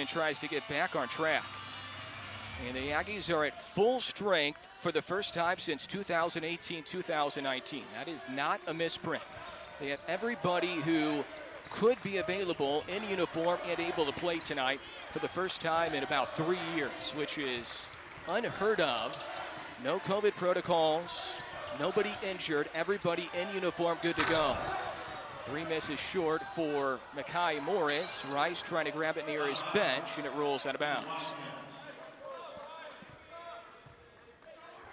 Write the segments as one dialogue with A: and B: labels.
A: tries to get back on track. And the Aggies are at full strength for the first time since 2018-2019. That is not a misprint. They have everybody who could be available in uniform and able to play tonight for the first time in about 3 years, which is unheard of. No COVID protocols, nobody injured, everybody in uniform good to go. 3 misses short for Mekhi Morris. Rice trying to grab it near his bench, and it rolls out of bounds.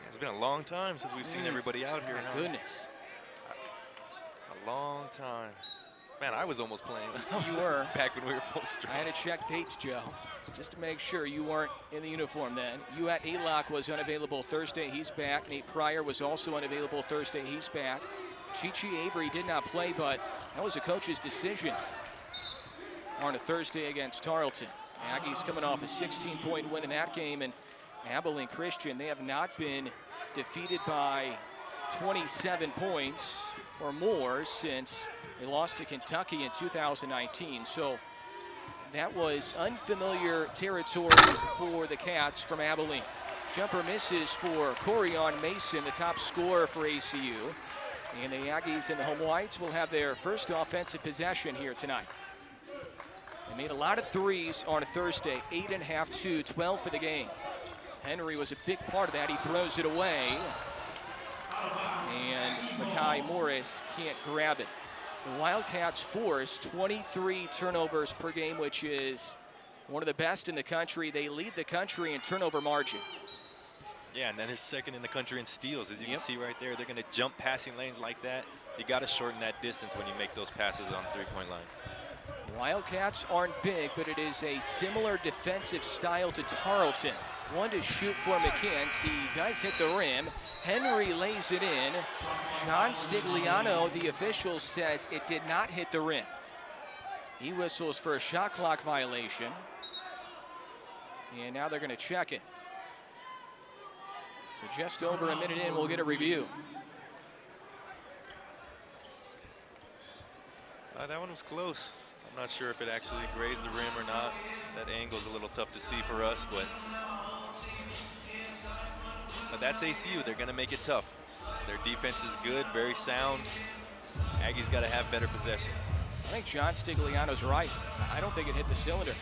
B: It's been a long time since we've seen everybody out here.
A: My goodness.
B: A long time. Man, I was almost playing.
A: You were.
B: Back when we were full strength.
A: I had to check dates, Joe, just to make sure you weren't in the uniform then. Uat Alok was unavailable Thursday. He's back. Nate Pryor was also unavailable Thursday. He's back. Chi-Chi Avery did not play, but that was a coach's decision on a Thursday against Tarleton. Aggies coming off a 16-point win in that game, and Abilene Christian, they have not been defeated by 27 points or more since they lost to Kentucky in 2019. So that was unfamiliar territory for the Cats from Abilene. Jumper misses for Corian Mason, the top scorer for ACU. And the Aggies in the home whites will have their first offensive possession here tonight. They made a lot of threes on a Thursday, 8.5 to 12 for the game. Henry was a big part of that. He throws it away. And Mekhi Morris can't grab it. The Wildcats force 23 turnovers per game, which is one of the best in the country. They lead the country in turnover margin.
B: Yeah, and then they're second in the country in steals. As you can see right there, they're going to jump passing lanes like that. You got to shorten that distance when you make those passes on the three-point line.
A: Wildcats aren't big, but it is a similar defensive style to Tarleton. One to shoot for McCants. He does hit the rim. Henry lays it in. John Stigliano, the official, says it did not hit the rim. He whistles for a shot clock violation. And now they're going to check it. So just over a minute in, we'll get a review.
B: That one was close. I'm not sure if it actually grazed the rim or not. That angle's a little tough to see for us, but that's ACU. They're going to make it tough. Their defense is good, very sound. Aggies got to have better possessions.
A: I think John Stigliano's right. I don't think it hit the cylinder.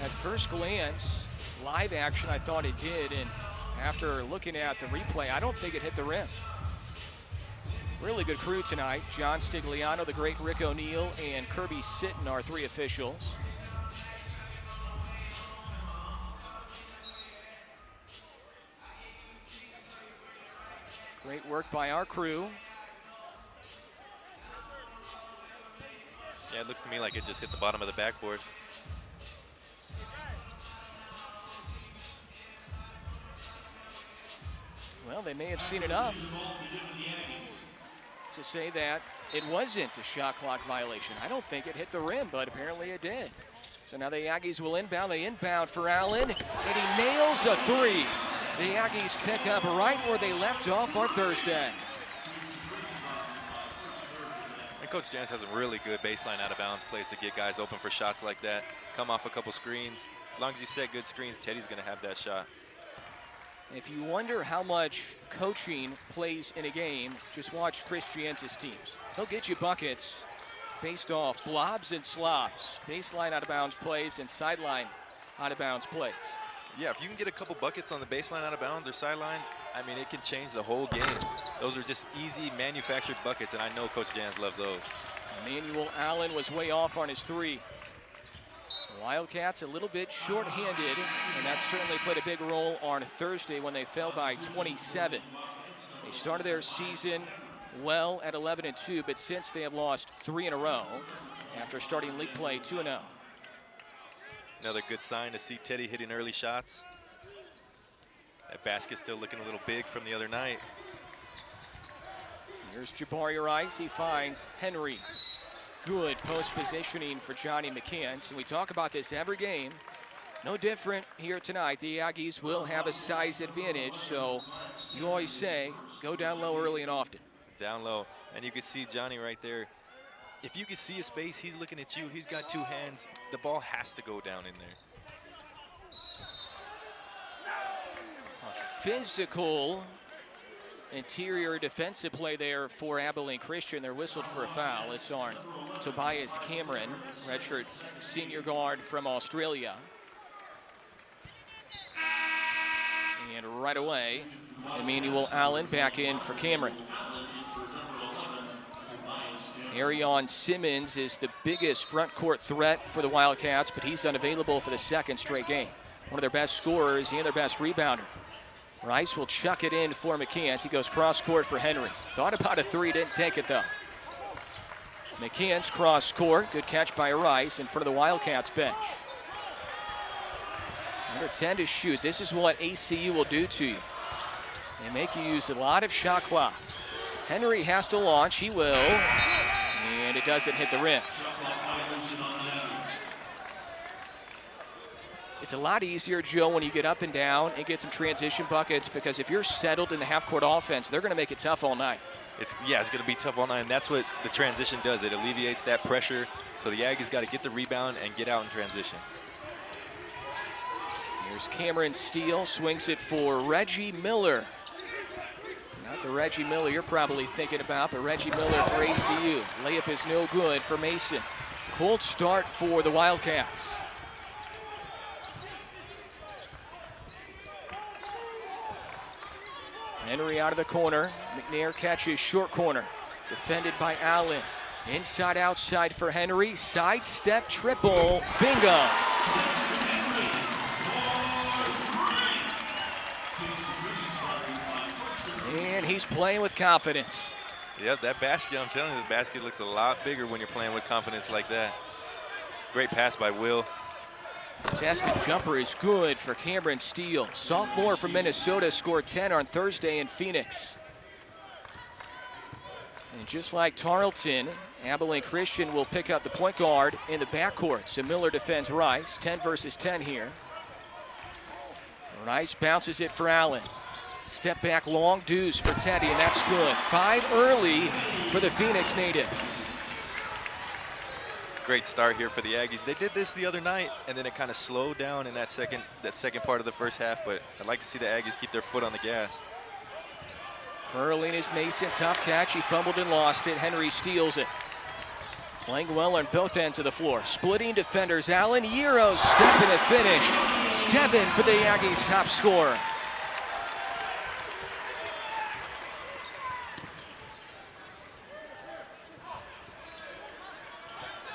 A: At first glance, live action, I thought it did, and after looking at the replay, I don't think it hit the rim. Really good crew tonight. John Stigliano, the great Rick O'Neal, and Kirby Sitton are 3 officials. Great work by our crew.
B: Yeah, it looks to me like it just hit the bottom of the backboard.
A: Well, they may have seen enough to say that it wasn't a shot clock violation. I don't think it hit the rim, but apparently it did. So now the Aggies will inbound. They inbound for Allen, and he nails a 3. The Aggies pick up right where they left off on Thursday.
B: And Coach Jans has a really good baseline out of bounds plays to get guys open for shots like that. Come off a couple screens. As long as you set good screens, Teddy's going to have that shot.
A: If you wonder how much coaching plays in a game, just watch Chris Jans' teams. He'll get you buckets based off blobs and slobs, baseline out of bounds plays and sideline out of bounds plays.
B: Yeah, if you can get a couple buckets on the baseline out of bounds or sideline, I mean, it can change the whole game. Those are just easy manufactured buckets, and I know Coach Jans loves those.
A: Emmanuel Allen was way off on his 3. Wildcats a little bit short-handed, and that certainly played a big role on Thursday when they fell by 27. They started their season well at 11-2, but since they have lost 3 in a row after starting league play 2-0.
B: Another good sign to see Teddy hitting early shots. That basket's still looking a little big from the other night.
A: Here's Jabari Rice. He finds Henry. Good post positioning for Johnny McCants. And we talk about this every game. No different here tonight. The Aggies will have a size advantage. So you always say, go down low early and often.
B: Down low. And you can see Johnny right there. if you can see his face, he's looking at you. He's got two hands. The ball has to go down in there.
A: Physical interior defensive play there for Abilene Christian. They're whistled for a foul. It's on Tobias Cameron, redshirt senior guard from Australia. And right away, Emmanuel Allen back in for Cameron. Arion Simmons is the biggest front court threat for the Wildcats, but he's unavailable for the second straight game. One of their best scorers and their best rebounder. Rice will chuck it in for McCants. He goes cross court for Henry. Thought about a three, didn't take it though. McCants cross court, good catch by Rice in front of the Wildcats bench. Number 10 to shoot. This is what ACU will do to you. They make you use a lot of shot clock. Henry has to launch, he will, and it doesn't hit the rim. It's a lot easier, Joe, when you get up and down and get some transition buckets, because if you're settled in the half-court offense, they're going to make it tough all night.
B: It's going to be tough all night, and that's what the transition does. It alleviates that pressure, so the Aggies got to get the rebound and get out in transition.
A: Here's Cameron Steele, swings it for Reggie Miller. Not the Reggie Miller you're probably thinking about, but Reggie Miller for ACU. Layup is no good for Mason. Cold start for the Wildcats. Henry out of the corner. McNair catches short corner. Defended by Allen. Inside outside for Henry. Sidestep triple. Bingo. And he's playing with confidence.
B: Yep, that basket, I'm telling you, the basket looks a lot bigger when you're playing with confidence like that. Great pass by Will.
A: Contested jumper is good for Cameron Steele. Sophomore from Minnesota scored 10 on Thursday in Phoenix. And just like Tarleton, Abilene Christian will pick up the point guard in the backcourt. So Miller defends Rice, 10 versus 10 here. Rice bounces it for Allen. Step back long deuce for Teddy, and that's good. 5 early for the Phoenix native.
B: Great start here for the Aggies. They did this the other night, and then it kind of slowed down in that second part of the first half, but I'd like to see the Aggies keep their foot on the gas.
A: Curling is Mason, tough catch. He fumbled and lost it. Henry steals it. Playing well on both ends of the floor. Splitting defenders. Allen Euro stepping to finish. 7 for the Aggies' top scorer.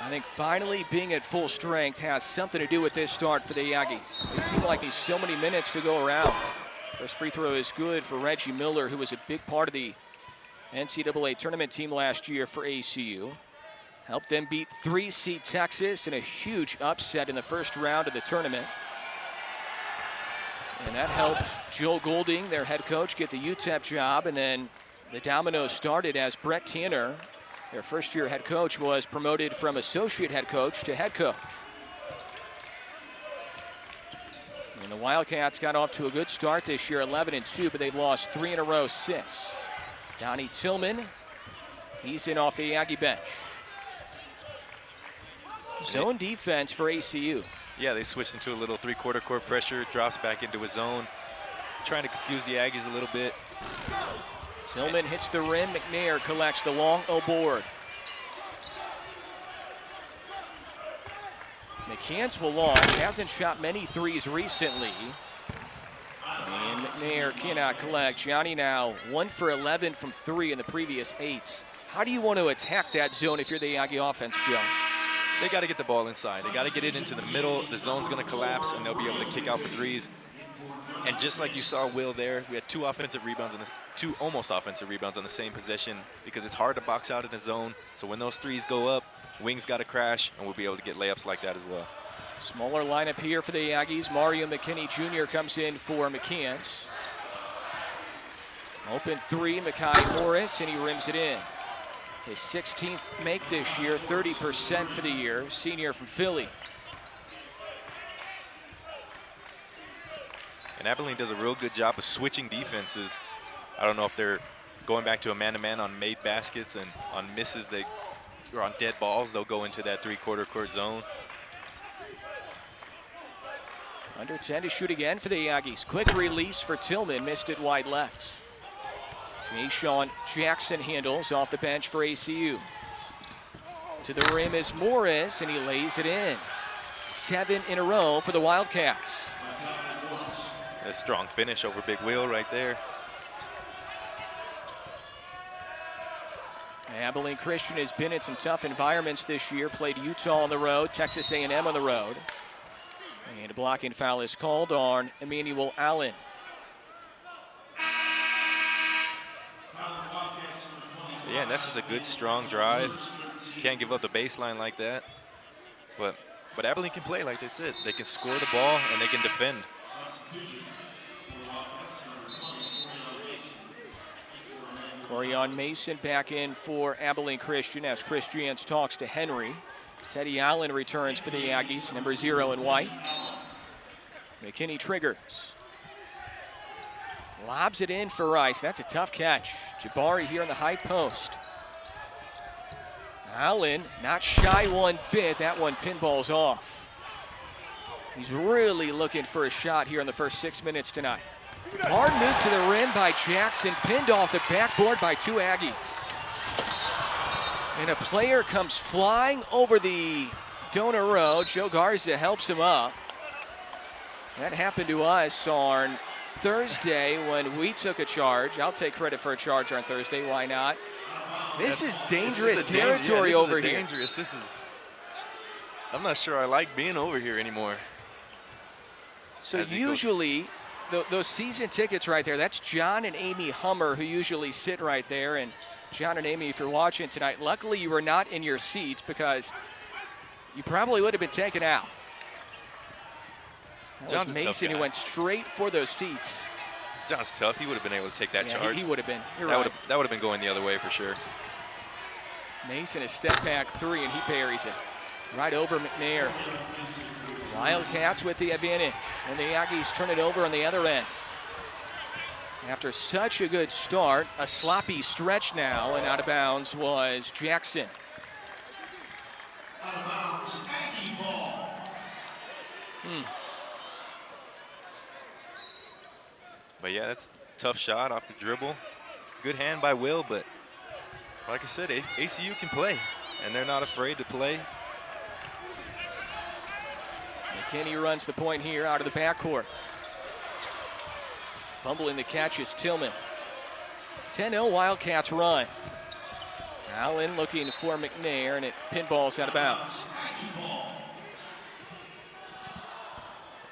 A: I think finally being at full strength has something to do with this start for the Aggies. It seemed like there's so many minutes to go around. First free throw is good for Reggie Miller, who was a big part of the NCAA tournament team last year for ACU. Helped them beat 3-seed Texas in a huge upset in the first round of the tournament. And that helped Joe Golding, their head coach, get the UTEP job. And then the dominoes started as Brett Tanner, their first-year head coach, was promoted from associate head coach to head coach. And the Wildcats got off to a good start this year, 11-2, but they've lost 3 in a row since. Donnie Tillman, he's in off the Aggie bench. Zone defense for ACU.
B: Yeah, they switched into a little three-quarter court pressure, drops back into a zone, trying to confuse the Aggies a little bit.
A: Tillman hits the rim. McNair collects the long board. McCants will launch. Hasn't shot many threes recently. And McNair cannot collect. Gianni now 1 for 11 from 3 in the previous 8. How do you want to attack that zone if you're the Aggie offense, Joe?
B: They got to get the ball inside. They got to get it into the middle. The zone's going to collapse, and they'll be able to kick out for threes. And just like you saw Will there, we had 2 offensive rebounds on 2 almost offensive rebounds on the same possession, because it's hard to box out in the zone. So when those threes go up, wings got to crash, and we'll be able to get layups like that as well.
A: Smaller lineup here for the Aggies. Mario McKinney Jr. comes in for McCants. Open 3, Mekhi Morris, and he rims it in. His 16th make this year, 30% for the year. Senior from Philly.
B: And Abilene does a real good job of switching defenses. I don't know if they're going back to a man-to-man on made baskets, and on misses they or on dead balls, they'll go into that three-quarter court zone.
A: Under 10 to shoot again for the Aggies. Quick release for Tillman, missed it wide left. Jay-Sean Jackson handles off the bench for ACU. To the rim is Morris, and he lays it in. 7 in a row for the Wildcats.
B: A strong finish over Big Will right there.
A: Abilene Christian has been in some tough environments this year. Played Utah on the road, Texas A&M on the road. And a blocking foul is called on Emmanuel Allen.
B: Yeah, and this is a good, strong drive. Can't give up the baseline like that. But Abilene can play, like they said. They can score the ball, and they can defend.
A: Corian Mason back in for Abilene Christian as Christians talks to Henry. Teddy Allen returns for the Aggies, number 0 in white. McKinney triggers. Lobs it in for Rice. That's a tough catch. Jabari here in the high post. Allen not shy one bit. That one pinballs off. He's really looking for a shot here in the first 6 minutes tonight. Hard move to the rim by Jackson, pinned off the backboard by 2 Aggies. And a player comes flying over the donor row. Joe Garza helps him up. That happened to us on Thursday when we took a charge. I'll take credit for a charge on Thursday, why not? This is dangerous territory over here.
B: Dangerous. I'm not sure I like being over here anymore.
A: So usually, those season tickets right there, that's John and Amy Hummer who usually sit right there. And John and Amy, if you're watching tonight, luckily you were not in your seats because you probably would have been taken out. That
B: John's
A: was Mason who went straight for those seats.
B: John's tough. He would have been able to take that charge.
A: He would have been.
B: That would have been going the other way for sure.
A: Mason a step back 3 and he buries it. Right over McNair. Wildcats with the advantage, and the Aggies turn it over on the other end. After such a good start, a sloppy stretch now, and out of bounds was Jackson.
C: Out of bounds, Aggie ball.
B: But yeah, that's a tough shot off the dribble. Good hand by Will, but like I said, ACU can play, and they're not afraid to play.
A: McKinney runs the point here out of the backcourt. Fumbling the catch is Tillman. 10-0 Wildcats run. Allen looking for McNair, and it pinballs out of bounds.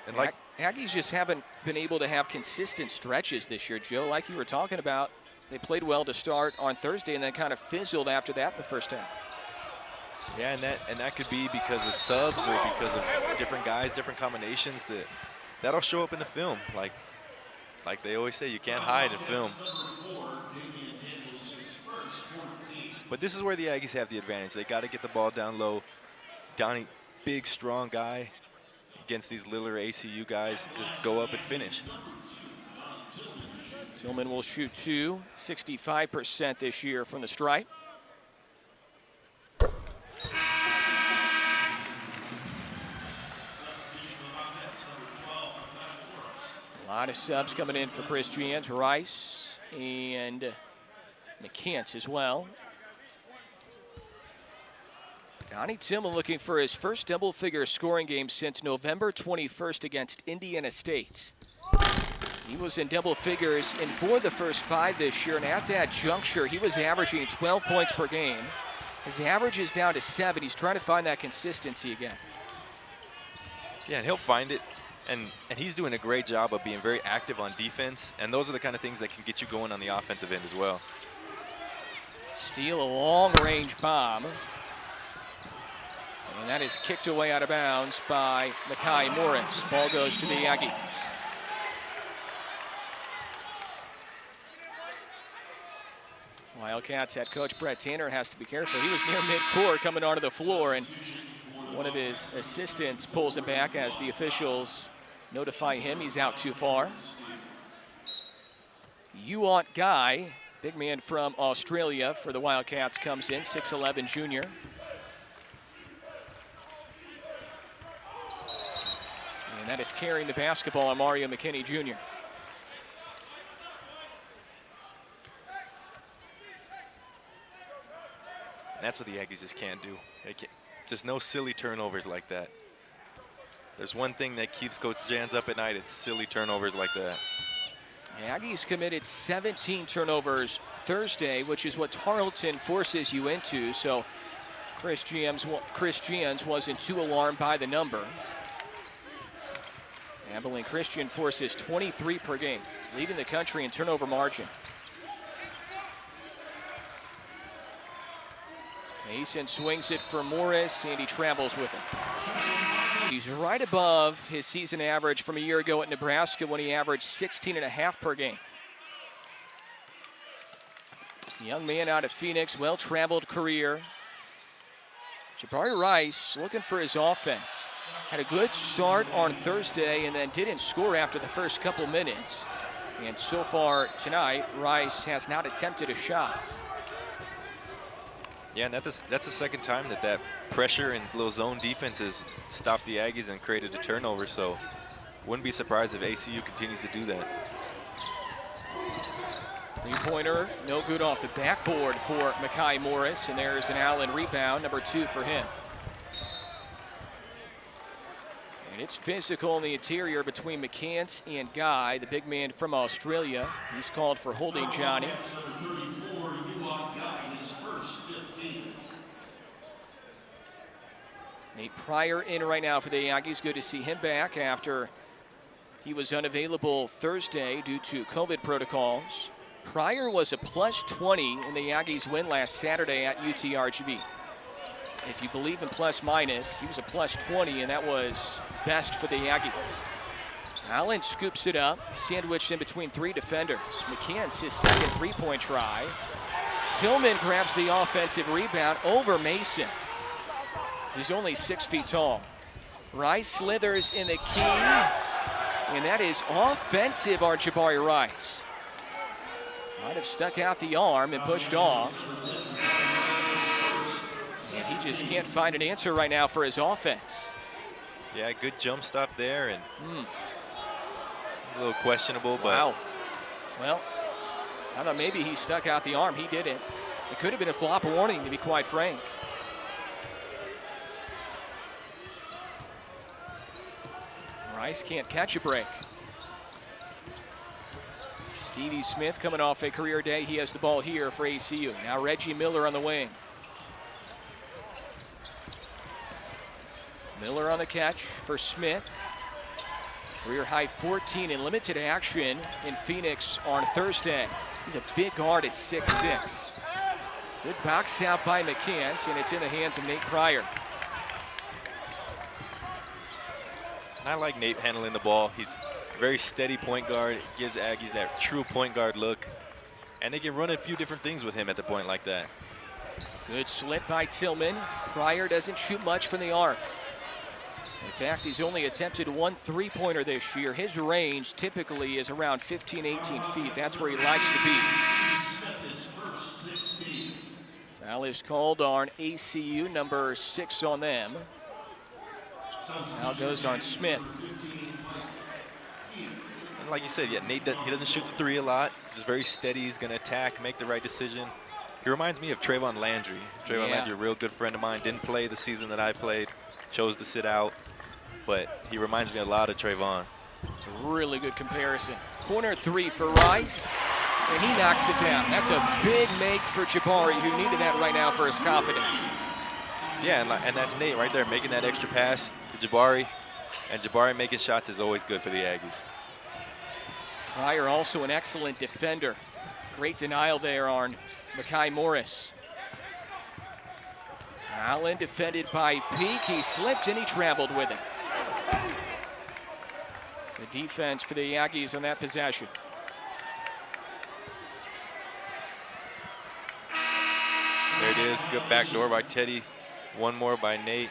B: And like
A: Aggies just haven't been able to have consistent stretches this year, Joe, like you were talking about. They played well to start on Thursday and then kind of fizzled after that in the first half.
B: Yeah, and that could be because of subs or because of different guys, different combinations that'll show up in the film. Like they always say, you can't hide in film. But this is where the Aggies have the advantage. They got to get the ball down low. Donnie, big, strong guy against these littler ACU guys. Just go up and finish.
A: Tillman will shoot 65% this year from the stripe. A lot of subs coming in for Christians. Rice and McCants as well. Donnie Tillman looking for his first double-figure scoring game since November 21st against Indiana State. He was in double figures in 4 of the first 5 this year, and at that juncture, he was averaging 12 points per game. His average is down to 7. He's trying to find that consistency again.
B: Yeah, and he'll find it. And he's doing a great job of being very active on defense, and those are the kind of things that can get you going on the offensive end as well.
A: Steal a long-range bomb. And that is kicked away out of bounds by Makai Morris. Ball goes to the Aggies. Wildcats head coach Brett Tanner has to be careful. He was near mid-court coming onto the floor, and one of his assistants pulls him back as the officials notify him he's out too far. Yuant Guy Big man from Australia for the Wildcats comes in, 6'11" junior. And that is carrying the basketball on Mario McKinney Jr.
B: And that's what the Aggies just can't do. Just no silly turnovers like that. There's one thing that keeps Coach Jans up at night, it's silly turnovers like that.
A: The Aggies committed 17 turnovers Thursday, which is what Tarleton forces you into, so Chris Jans wasn't too alarmed by the number. Abilene Christian forces 23 per game, leading the country in turnover margin. Mason swings it for Morris, and he travels with it. He's right above his season average from a year ago at Nebraska when he averaged 16.5 per game. Young man out of Phoenix, well-traveled career. Jabari Rice looking for his offense. Had a good start on Thursday and then didn't score after the first couple minutes. And so far tonight, Rice has not attempted a shot.
B: Yeah, and that's the second time that pressure and little zone defense has stopped the Aggies and created a turnover, so wouldn't be surprised if ACU continues to do that.
A: Three-pointer, no good off the backboard for Makai Morris, and there's an Allen rebound, number 2 for him. And it's physical in the interior between McCants and Guy, the big man from Australia. He's called for holding Johnny. Nate Pryor in right now for the Aggies. Good to see him back after he was unavailable Thursday due to COVID protocols. Pryor was a plus 20 in the Aggies win last Saturday at UTRGV. If you believe in plus minus, he was a plus 20, and that was best for the Aggies. Allen scoops it up, sandwiched in between 3 defenders. McCants his second three-point try. Tillman grabs the offensive rebound over Mason. He's only 6 feet tall. Rice slithers in the key, and that is offensive on Jabari Rice. Might have stuck out the arm and pushed off. And he just can't find an answer right now for his offense.
B: Yeah, good jump stop there, and a little questionable, but.
A: Wow. Well, I thought maybe he stuck out the arm. He didn't. It could have been a flop warning, to be quite frank. Rice can't catch a break. Stevie Smith coming off a career day. He has the ball here for ACU. Now Reggie Miller on the wing. Miller on the catch for Smith. Career high 14 in limited action in Phoenix on Thursday. He's a big guard at 6'6". Good box out by McCants, and it's in the hands of Nate Pryor.
B: I like Nate handling the ball. He's a very steady point guard. Gives Aggies that true point guard look. And they can run a few different things with him at the point like that.
A: Good slip by Tillman. Pryor doesn't shoot much from the arc. In fact, he's only attempted 1 three-pointer this year. His range typically is around 15, 18 feet. That's where he likes to be. Foul is called on ACU, number 6 on them. Now goes on Smith.
B: And like you said, yeah, Nate he doesn't shoot the 3 a lot. He's just very steady. He's going to attack, make the right decision. He reminds me of Trayvon Landry. Trayvon Landry, a real good friend of mine. Didn't play the season that I played. Chose to sit out. But he reminds me a lot of Trayvon.
A: It's a really good comparison. Corner 3 for Rice, and he knocks it down. That's a big make for Jabari, who needed that right now for his confidence.
B: Yeah, and that's Nate right there, making that extra pass to Jabari. And Jabari making shots is always good for the Aggies.
A: Pryor also an excellent defender. Great denial there on Makai Morris. Allen defended by Peak. He slipped and he traveled with it. The defense for the Aggies on that possession.
B: There it is, good backdoor by Teddy. One more by Nate.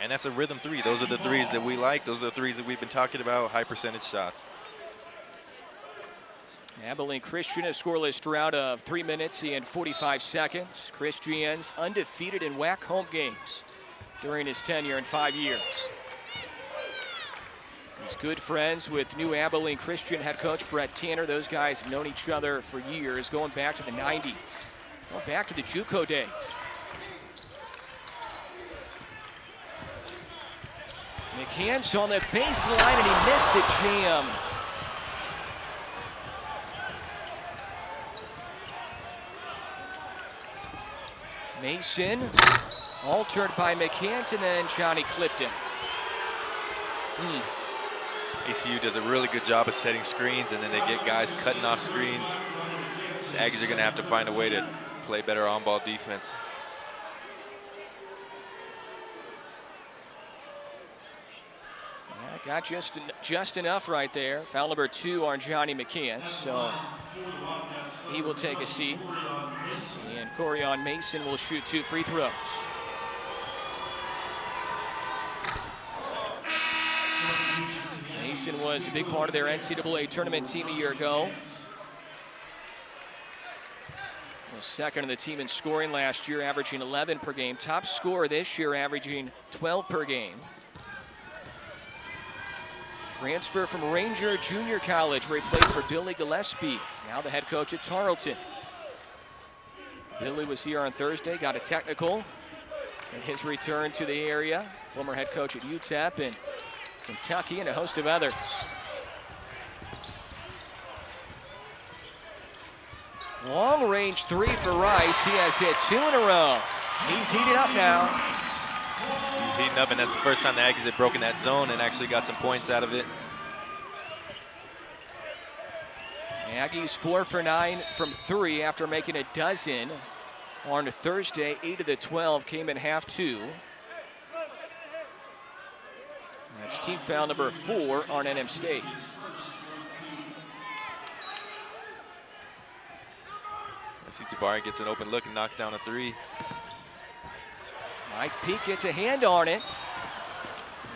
B: And that's a rhythm 3. Those are the 3s that we like. Those are the 3s that we've been talking about, high percentage shots.
A: Abilene Christian, a scoreless drought of 3 minutes and 45 seconds. Christian's undefeated in WAC home games during his tenure in 5 years. He's good friends with new Abilene Christian head coach Brett Tanner. Those guys have known each other for years, going back to the 90s, going back to the JUCO days. McCants on the baseline, and he missed the jam. Mason, altered by McCants, and then Johnny clipped him.
B: ACU does a really good job of setting screens, and then they get guys cutting off screens. The Aggies are going to have to find a way to play better on-ball defense.
A: Yeah, got just enough right there. Foul number 2 on Johnny McCants, so he will take a seat. And Corian Mason will shoot 2 free throws. Mason was a big part of their NCAA tournament team a year ago. Was second in the team in scoring last year, averaging 11 per game. Top scorer this year, averaging 12 per game. Transfer from Ranger Junior College, where he played for Billy Gillespie, now the head coach at Tarleton. Billy was here on Thursday, got a technical in his return to the area. Former head coach at UTEP and Kentucky and a host of others. Long range 3 for Rice. He has hit 2 in a row. He's heated up now.
B: He's heating up, and that's the first time the Aggies have broken that zone and actually got some points out of it.
A: Aggies 4 for 9 from 3 after making a dozen on Thursday. 8 of the 12 came in half 2. That's team foul number 4 on NM State.
B: I see Jabari gets an open look and knocks down a 3.
A: Mike Peak gets a hand on it,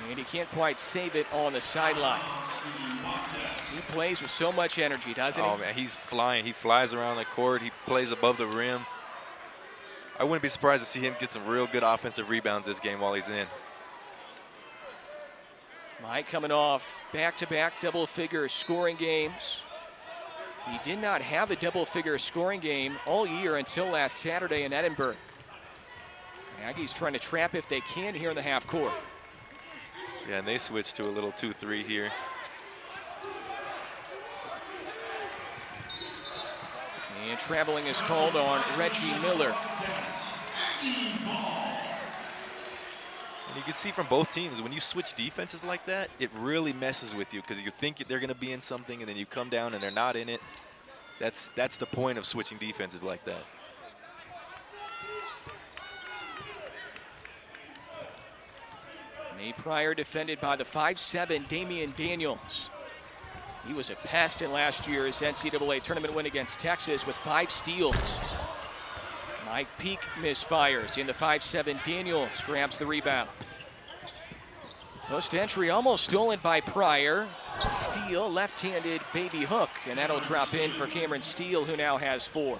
A: and he can't quite save it on the sideline. He plays with so much energy, doesn't he?
B: Oh man, he's flying. He flies around the court. He plays above the rim. I wouldn't be surprised to see him get some real good offensive rebounds this game while he's in.
A: Mike coming off back-to-back double-figure scoring games. He did not have a double-figure scoring game all year until last Saturday in Edinburgh. Aggies trying to trap if they can here in the half court.
B: Yeah, and they switched to a little 2-3 here.
A: And traveling is called on Reggie Miller.
B: And you can see from both teams, when you switch defenses like that, it really messes with you because you think they're going to be in something and then you come down and they're not in it. That's the point of switching defenses like that.
A: Nate Pryor defended by the 5'7" Damian Daniels. He was a pest in last year's NCAA tournament win against Texas with 5 steals. Mike Peak misfires in the 5'7". Daniels grabs the rebound. Post entry almost stolen by Pryor. Steele, left-handed baby hook, and that'll drop in for Cameron Steele, who now has 4.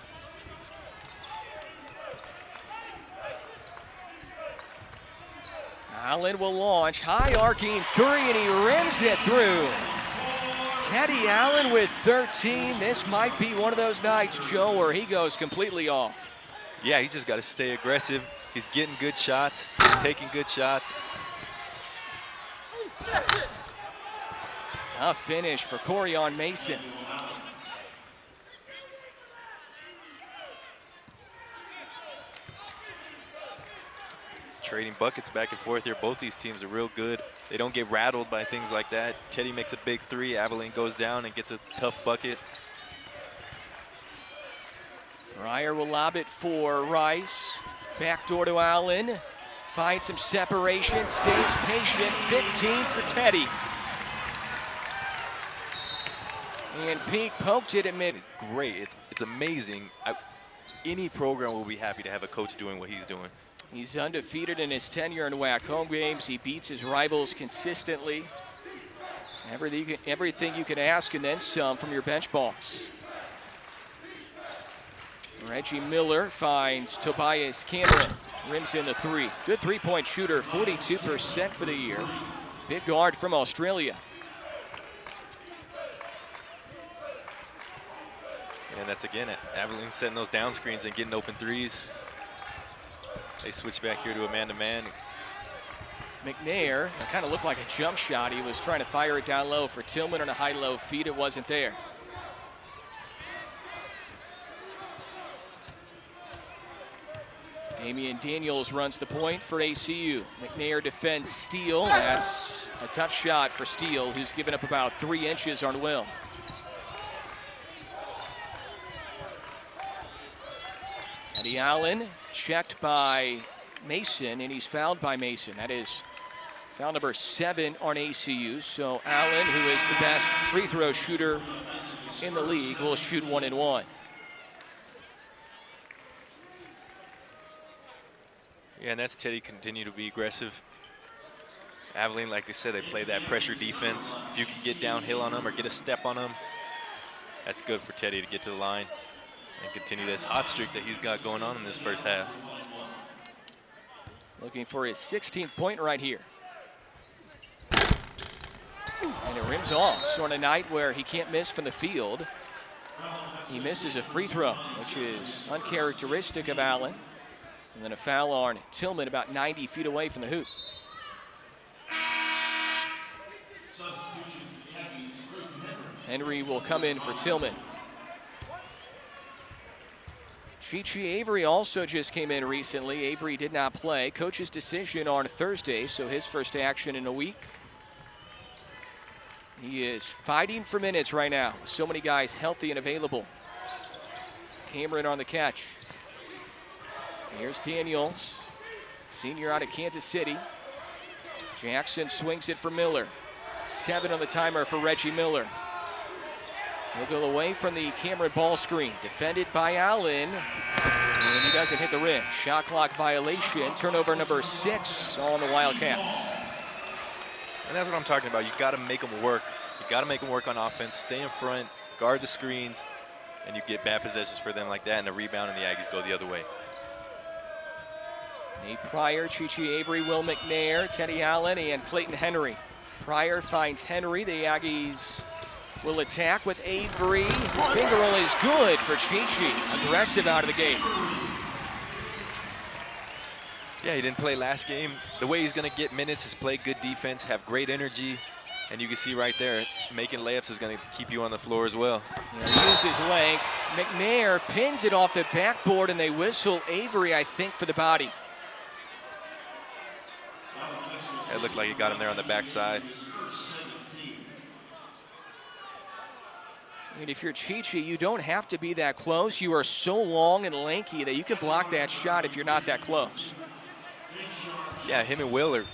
A: Allen will launch, high arcing 3, and he rims it through. Teddy Allen with 13. This might be one of those nights, Joe, where he goes completely off.
B: Yeah, he's just got to stay aggressive. He's getting good shots. He's taking good shots.
A: Tough finish for Corian Mason.
B: Trading buckets back and forth here. Both these teams are real good. They don't get rattled by things like that. Teddy makes a big 3. Abilene goes down and gets a tough bucket.
A: Pryor will lob it for Rice. Backdoor to Allen. Finds some separation, stays patient. 15 for Teddy. And Peak poked it at mid.
B: It's great. It's amazing. Any program will be happy to have a coach doing what he's doing.
A: He's undefeated in his tenure in WAC home games. He beats his rivals consistently. Everything you can ask and then some from your bench boss. Reggie Miller finds Tobias Cameron. Rims in the three. Good three-point shooter, 42% for the year. Big guard from Australia.
B: And that's again it. Abilene setting those down screens and getting open threes. They switch back here to a man-to-man.
A: McNair, it kind of looked like a jump shot. He was trying to fire it down low for Tillman on a high-low feed. It wasn't there. Damian Daniels runs the point for ACU. McNair defends Steele. That's a tough shot for Steele, who's given up about 3 inches on Will. Teddy Allen checked by Mason, and he's fouled by Mason. That is foul number 7 on ACU. So Allen, who is the best free throw shooter in the league, will shoot 1 and 1.
B: Yeah, and that's Teddy continue to be aggressive. Abilene, like they said, they play that pressure defense. If you can get downhill on them or get a step on them, that's good for Teddy to get to the line and continue this hot streak that he's got going on in this first half.
A: Looking for his 16th point right here. And it rims off. So on a night where he can't miss from the field, he misses a free throw, which is uncharacteristic of Allen. And then a foul on Tillman about 90 feet away from the hoop. Henry will come in for Tillman. Chichi Avery also just came in recently. Avery did not play. Coach's decision on Thursday, so his first action in a week. He is fighting for minutes right now. So many guys healthy and available. Cameron on the catch. Here's Daniels, senior out of Kansas City. Jackson swings it for Miller. 7 on the timer for Reggie Miller. He'll go away from the Cameron ball screen. Defended by Allen. And he doesn't hit the rim. Shot clock violation. Turnover number 6 on the Wildcats.
B: And that's what I'm talking about. You got to make them work. You got to make them work on offense. Stay in front, guard the screens, and you get bad possessions for them like that, and the rebound and the Aggies go the other way.
A: Nate Pryor, Chichi Avery, Will McNair, Teddy Allen, and Clayton Henry. Pryor finds Henry. The Aggies will attack with Avery. Finger roll is good for Chichi. Aggressive out of the gate.
B: Yeah, he didn't play last game. The way he's going to get minutes is play good defense, have great energy, and you can see right there, making layups is going to keep you on the floor as well.
A: He uses his length. McNair pins it off the backboard, and they whistle Avery, I think, for the body.
B: It looked like he got him there on the backside.
A: And if you're Chichi, you don't have to be that close. You are so long and lanky that you can block that shot if you're not that close.
B: Yeah, him and Will are,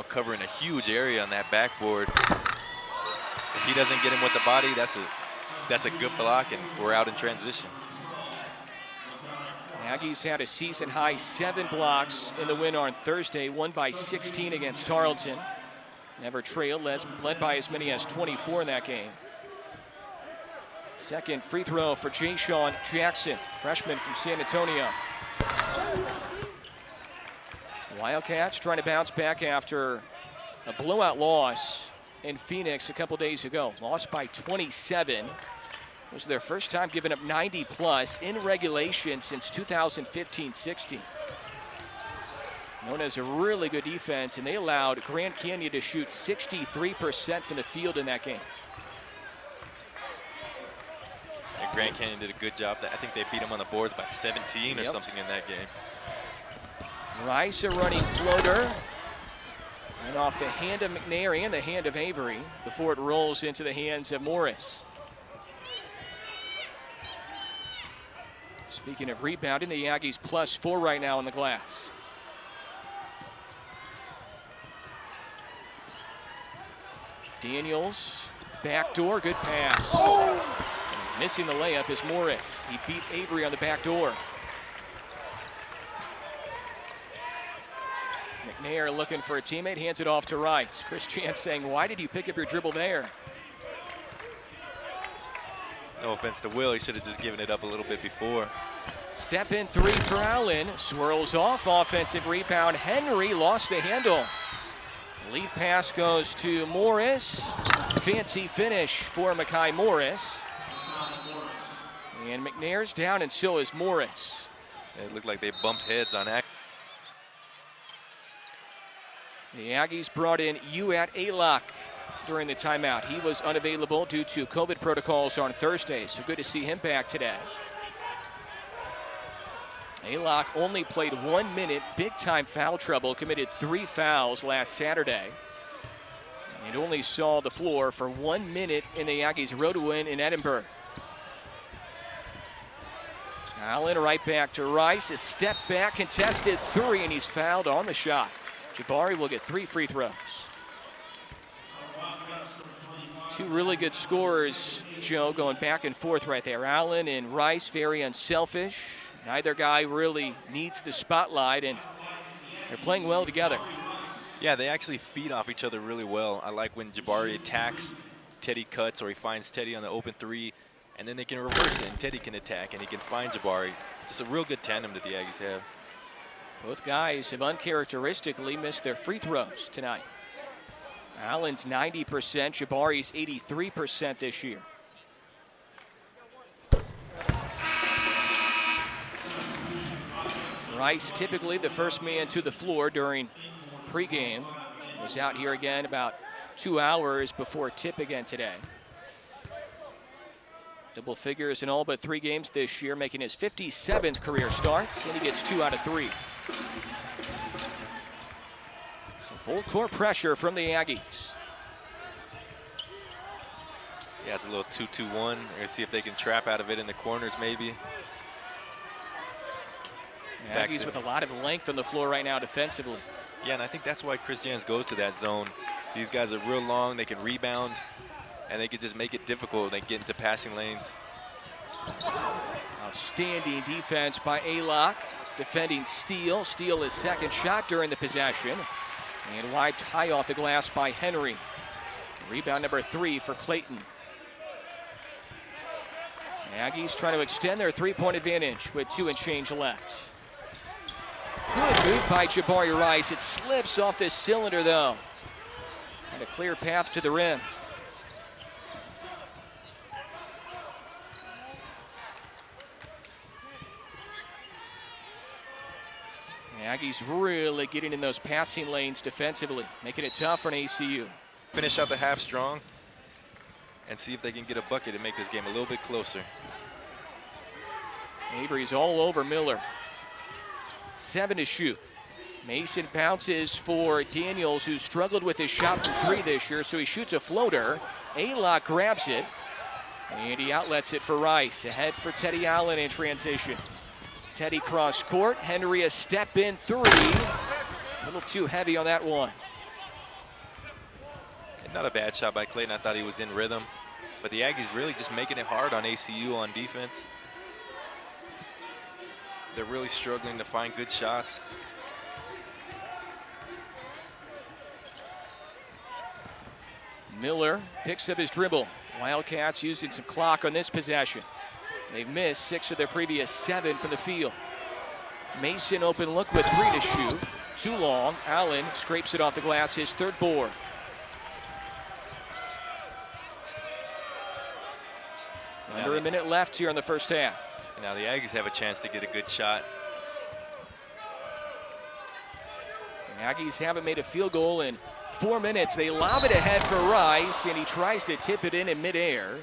B: covering a huge area on that backboard. If he doesn't get him with the body, that's a good block, and we're out in transition.
A: Aggies had a season-high 7 blocks in the win on Thursday, won by 16 against Tarleton. Never trailed, led by as many as 24 in that game. Second free throw for Jay-Sean Jackson, freshman from San Antonio. Wildcats trying to bounce back after a blowout loss in Phoenix a couple days ago. Lost by 27. It was their first time giving up 90-plus in regulation since 2015-16. Known as a really good defense, and they allowed Grand Canyon to shoot 63% from the field in that game.
B: And Grand Canyon did a good job. I think they beat them on the boards by 17 or something in that game.
A: Rice a running floater. And off the hand of McNair and the hand of Avery before it rolls into the hands of Morris. Speaking of rebounding, the Aggies +4 right now in the glass. Daniels, backdoor, good pass. Missing the layup is Morris. He beat Avery on the back door. McNair looking for a teammate, hands it off to Rice. Chris Chance saying, why did you pick up your dribble there?
B: No offense to Will, he should have just given it up a little bit before.
A: Step in three for Allen. Swirls off, offensive rebound. Henry lost the handle. Lead pass goes to Morris. Fancy finish for Makai Morris. And McNair's down, and so is Morris.
B: It looked like they bumped heads on act.
A: The Aggies brought in Uat Alak during the timeout. He was unavailable due to COVID protocols on Thursday, so good to see him back today. Alak only played 1 minute, big-time foul trouble, committed 3 fouls last Saturday. And only saw the floor for 1 minute in the Aggies' road win in Edinburgh. Allen right back to Rice, a step back, contested three, and he's fouled on the shot. Jabari will get 3 free throws. Two really good scorers, Joe, going back and forth right there. Allen and Rice, very unselfish. Neither guy really needs the spotlight, and they're playing well together.
B: Yeah, they actually feed off each other really well. I like when Jabari attacks, Teddy cuts, or he finds Teddy on the open three, and then they can reverse it, and Teddy can attack, and he can find Jabari. Just a real good tandem that the Aggies have.
A: Both guys have uncharacteristically missed their free throws tonight. Allen's 90%, Jabari's 83% this year. Rice, typically the first man to the floor during pregame, was out here again about 2 hours before tip again today. Double figures in all but 3 games this year, making his 57th career start, and he gets 2 out of 3. So full court pressure from the Aggies.
B: Yeah, it's a little 2-2-1. They're going to see if they can trap out of it in the corners maybe.
A: Aggies with a lot of length on the floor right now defensively.
B: Yeah, and I think that's why Chris Jans goes to that zone. These guys are real long, they can rebound, and they can just make it difficult. They get into passing lanes.
A: Outstanding defense by Alak, defending Steele. Steele his second shot during the possession, and wiped high off the glass by Henry. Rebound number 3 for Clayton. Aggies trying to extend their 3-point advantage with 2 and change left. Good move by Jabari Rice. It slips off this cylinder though. And a clear path to the rim. The Aggies really getting in those passing lanes defensively, making it tough for an ACU.
B: Finish out the half strong and see if they can get a bucket and make this game a little bit closer.
A: Avery's all over Miller. 7 to shoot. Mason bounces for Daniels, who struggled with his shot from 3 this year, so he shoots a floater. Alak grabs it, and he outlets it for Rice. Ahead for Teddy Allen in transition. Teddy cross court. Henry a step in 3. A little too heavy on that one.
B: And not a bad shot by Clayton. I thought he was in rhythm. But the Aggies really just making it hard on ACU on defense. They're really struggling to find good shots.
A: Miller picks up his dribble. Wildcats using some clock on this possession. They've missed 6 of their previous 7 from the field. Mason open look with 3 to shoot. Too long. Allen scrapes it off the glass, his 3rd board. Under a minute left here in the first half.
B: Now the Aggies have a chance to get a good shot.
A: The Aggies haven't made a field goal in 4 minutes. They lob it ahead for Rice, and he tries to tip it in midair.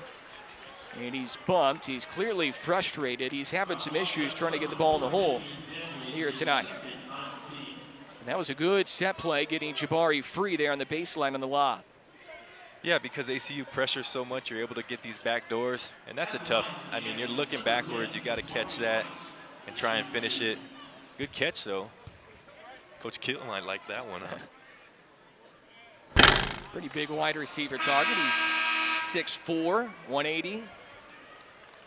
A: And he's bumped. He's clearly frustrated. He's having some issues trying to get the ball in the hole here tonight. And that was a good set play, getting Jabari free there on the baseline on the lob.
B: Yeah, because ACU pressures so much, you're able to get these back doors, and that's a tough, I mean, you're looking backwards, you got to catch that and try and finish it. Good catch, though. Coach Kittle might like that one, huh?
A: Pretty big wide receiver target. He's 6'4", 180.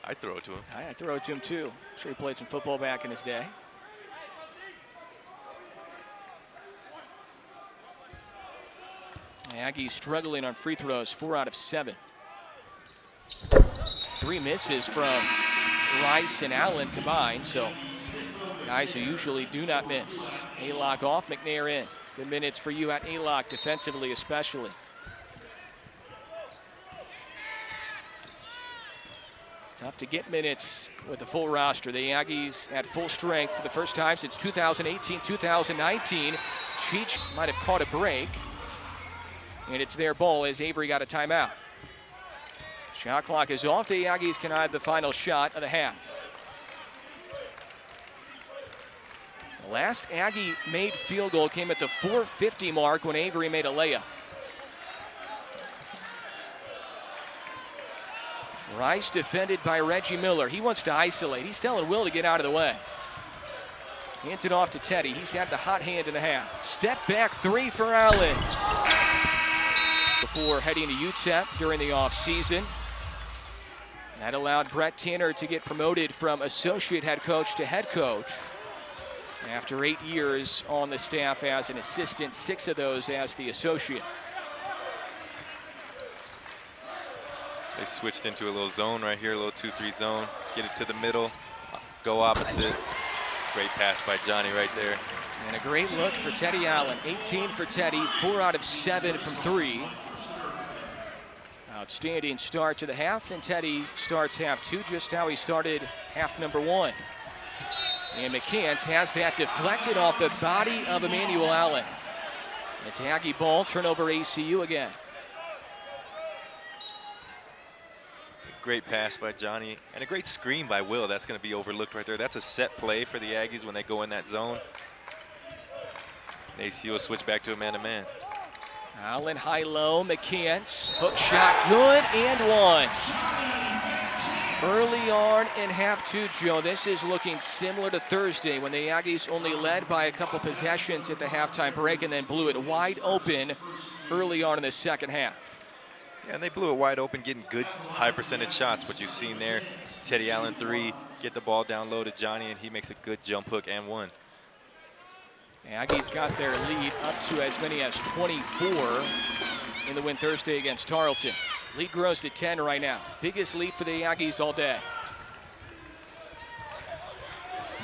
B: I'd throw it to him.
A: I'd throw it to him, too. I'm sure he played some football back in his day. Aggies struggling on free throws, 4 out of 7. 3 misses from Rice and Allen combined, so guys who usually do not miss. Aylock off, McNair in. Good minutes for you at Aylock, defensively especially. Tough to get minutes with a full roster. The Aggies at full strength for the first time since 2018-2019. Cheech might have caught a break. And it's their ball as Avery got a timeout. Shot clock is off. The Aggies can have the final shot of the half. The last Aggie made field goal came at the 4:50 mark when Avery made a layup. Rice defended by Reggie Miller. He wants to isolate. He's telling Will to get out of the way. Hands it off to Teddy. He's had the hot hand in the half. Step back three for Allen. Before heading to UTEP during the offseason. That allowed Brett Tanner to get promoted from associate head coach to head coach. After 8 years on the staff as an assistant, 6 of those as the associate.
B: They switched into a little zone right here, a little 2-3 zone. Get it to the middle, go opposite. Great pass by Johnny right there.
A: And a great look for Teddy Allen. 18 for Teddy, 4 out of 7 from 3. Outstanding start to the half, and Teddy starts half 2 just how he started half number 1. And McCants has that deflected off the body of Emmanuel Allen. It's Aggie ball, turnover ACU again.
B: Great pass by Johnny, and a great screen by Will. That's going to be overlooked right there. That's a set play for the Aggies when they go in that zone. And ACU will switch back to a man-to-man.
A: Allen high-low, McCants, hook shot, good, and 1. Early on in half 2, Joe, this is looking similar to Thursday when the Aggies only led by a couple possessions at the halftime break and then blew it wide open early on in the second half.
B: Yeah, and they blew it wide open, getting good high percentage shots. What you've seen there, Teddy Allen 3, get the ball down low to Johnny, and he makes a good jump hook and 1.
A: Aggies got their lead up to as many as 24 in the win Thursday against Tarleton. Lead grows to 10 right now. Biggest lead for the Aggies all day.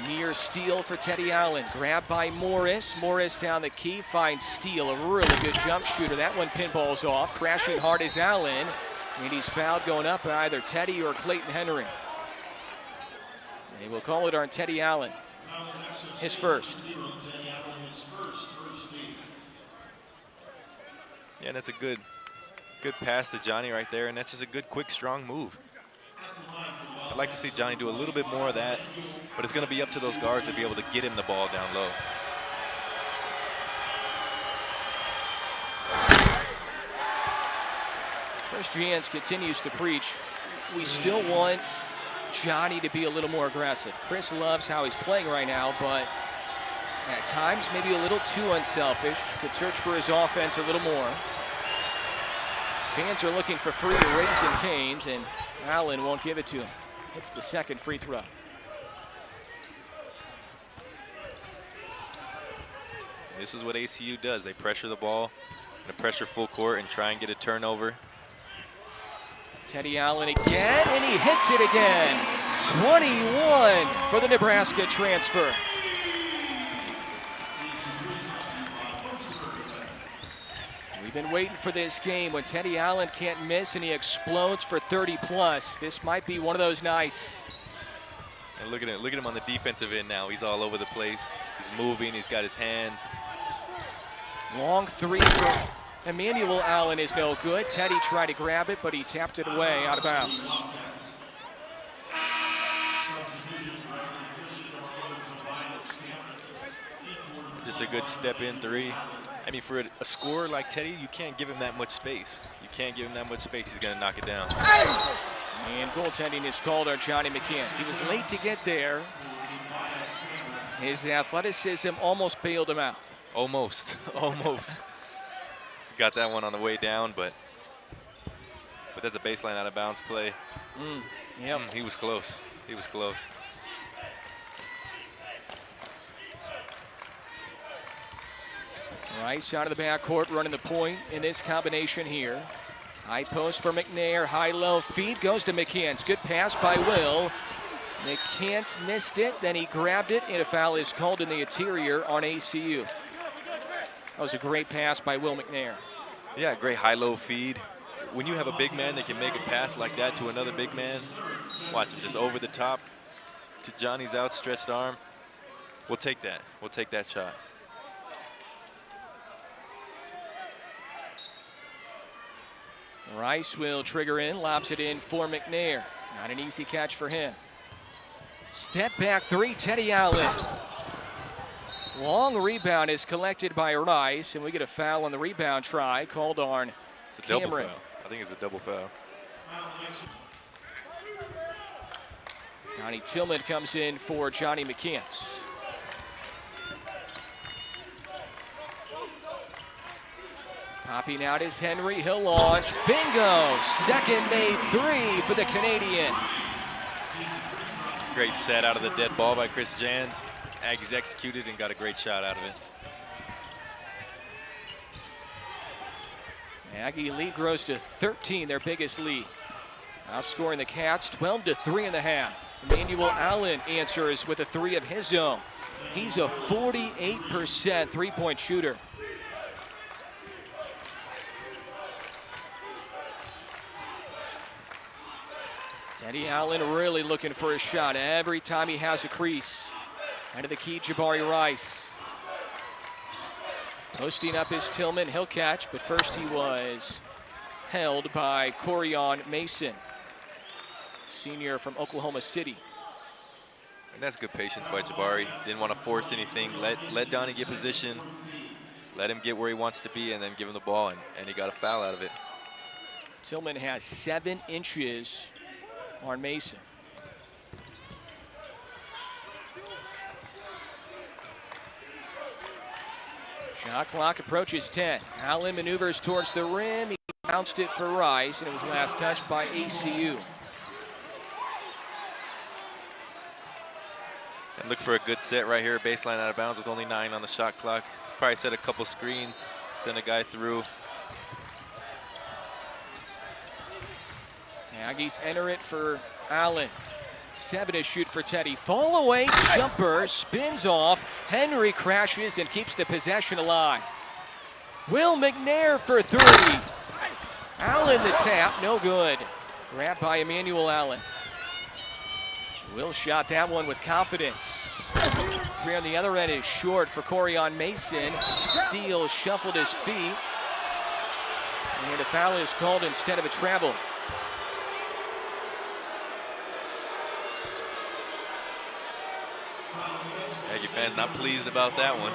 A: Near steal for Teddy Allen. Grabbed by Morris. Morris down the key, finds Steele, a really good jump shooter. That one pinballs off. Crashing hard is Allen. And he's fouled going up by either Teddy or Clayton Henry. They will call it on Teddy Allen. His first.
B: Yeah, and that's a good pass to Johnny right there, and that's just a good, quick, strong move. I'd like to see Johnny do a little bit more of that, but it's going to be up to those guards to be able to get him the ball down low.
A: Chris Jans continues to preach. We still want Johnny to be a little more aggressive. Chris loves how he's playing right now, but at times maybe a little too unselfish. Could search for his offense a little more. Fans are looking for free Raising Canes, and Allen won't give it to him. It's the second free throw.
B: This is what ACU does. They pressure the ball, and pressure full court and try and get a turnover.
A: Teddy Allen again, and he hits it again. 21 for the Nebraska transfer. We've been waiting for this game when Teddy Allen can't miss and he explodes for 30 plus. This might be one of those nights.
B: And look at him on the defensive end now. He's all over the place. He's moving, he's got his hands.
A: Long three for Emmanuel Allen is no good. Teddy tried to grab it, but he tapped it away out of bounds.
B: Just a good step in 3. I mean, for a scorer like Teddy, you can't give him that much space. You can't give him that much space. He's going to knock it down.
A: And goaltending is called on Johnny McCants. He was late to get there. His athleticism almost bailed him out.
B: Almost, almost. Got that one on the way down, but that's a baseline out of bounds play. He was close. He was close.
A: Rice out of the backcourt, running the point in this combination here. High post for McNair, high-low feed goes to McCants. Good pass by Will. McCants missed it, then he grabbed it, and a foul is called in the interior on ACU. That was a great pass by Will McNair.
B: Yeah, great high-low feed. When you have a big man that can make a pass like that to another big man, watch him just over the top to Johnny's outstretched arm. We'll take that. We'll take that shot.
A: Rice will trigger in, lobs it in for McNair. Not an easy catch for him. Step back three, Teddy Allen. Long rebound is collected by Rice, and we get a foul on the rebound try called on
B: It's a double
A: Cameron.
B: foul. I think it's a double foul.
A: Donnie Tillman comes in for Johnny McCants. Popping out is Henry. He'll launch. Bingo! Second made three for the Canadian.
B: Great set out of the dead ball by Chris Jans. Aggies executed and got a great shot out of it.
A: Aggie lead grows to 13, their biggest lead. Outscoring the Cats 12-3 in the half. Emmanuel Allen answers with a three of his own. He's a 48% three-point shooter. Teddy Allen really looking for a shot every time he has a crease. Out of the key, Jabari Rice. Posting up is Tillman. He'll catch, but first he was held by Corian Mason, senior from Oklahoma City.
B: And that's good patience by Jabari. Didn't want to force anything. Let Donnie get position. Let him get where he wants to be, and then give him the ball, and he got a foul out of it.
A: Tillman has 7 inches on Mason. Shot clock approaches 10. Allen maneuvers towards the rim. He bounced it for Rice, and it was last touched by ACU.
B: And look for a good set right here. Baseline out of bounds with only 9 on the shot clock. Probably set a couple screens, send a guy through.
A: Aggies enter it for Allen. 7 to shoot for Teddy. Fall away jumper, spins off. Henry crashes and keeps the possession alive. Will McNair for 3. Allen the tap, no good. Grabbed by Emmanuel Allen. Will shot that one with confidence. 3 on the other end is short for Corian Mason. Steele shuffled his feet. And a foul is called instead of a travel.
B: Aggie fans not pleased about that one.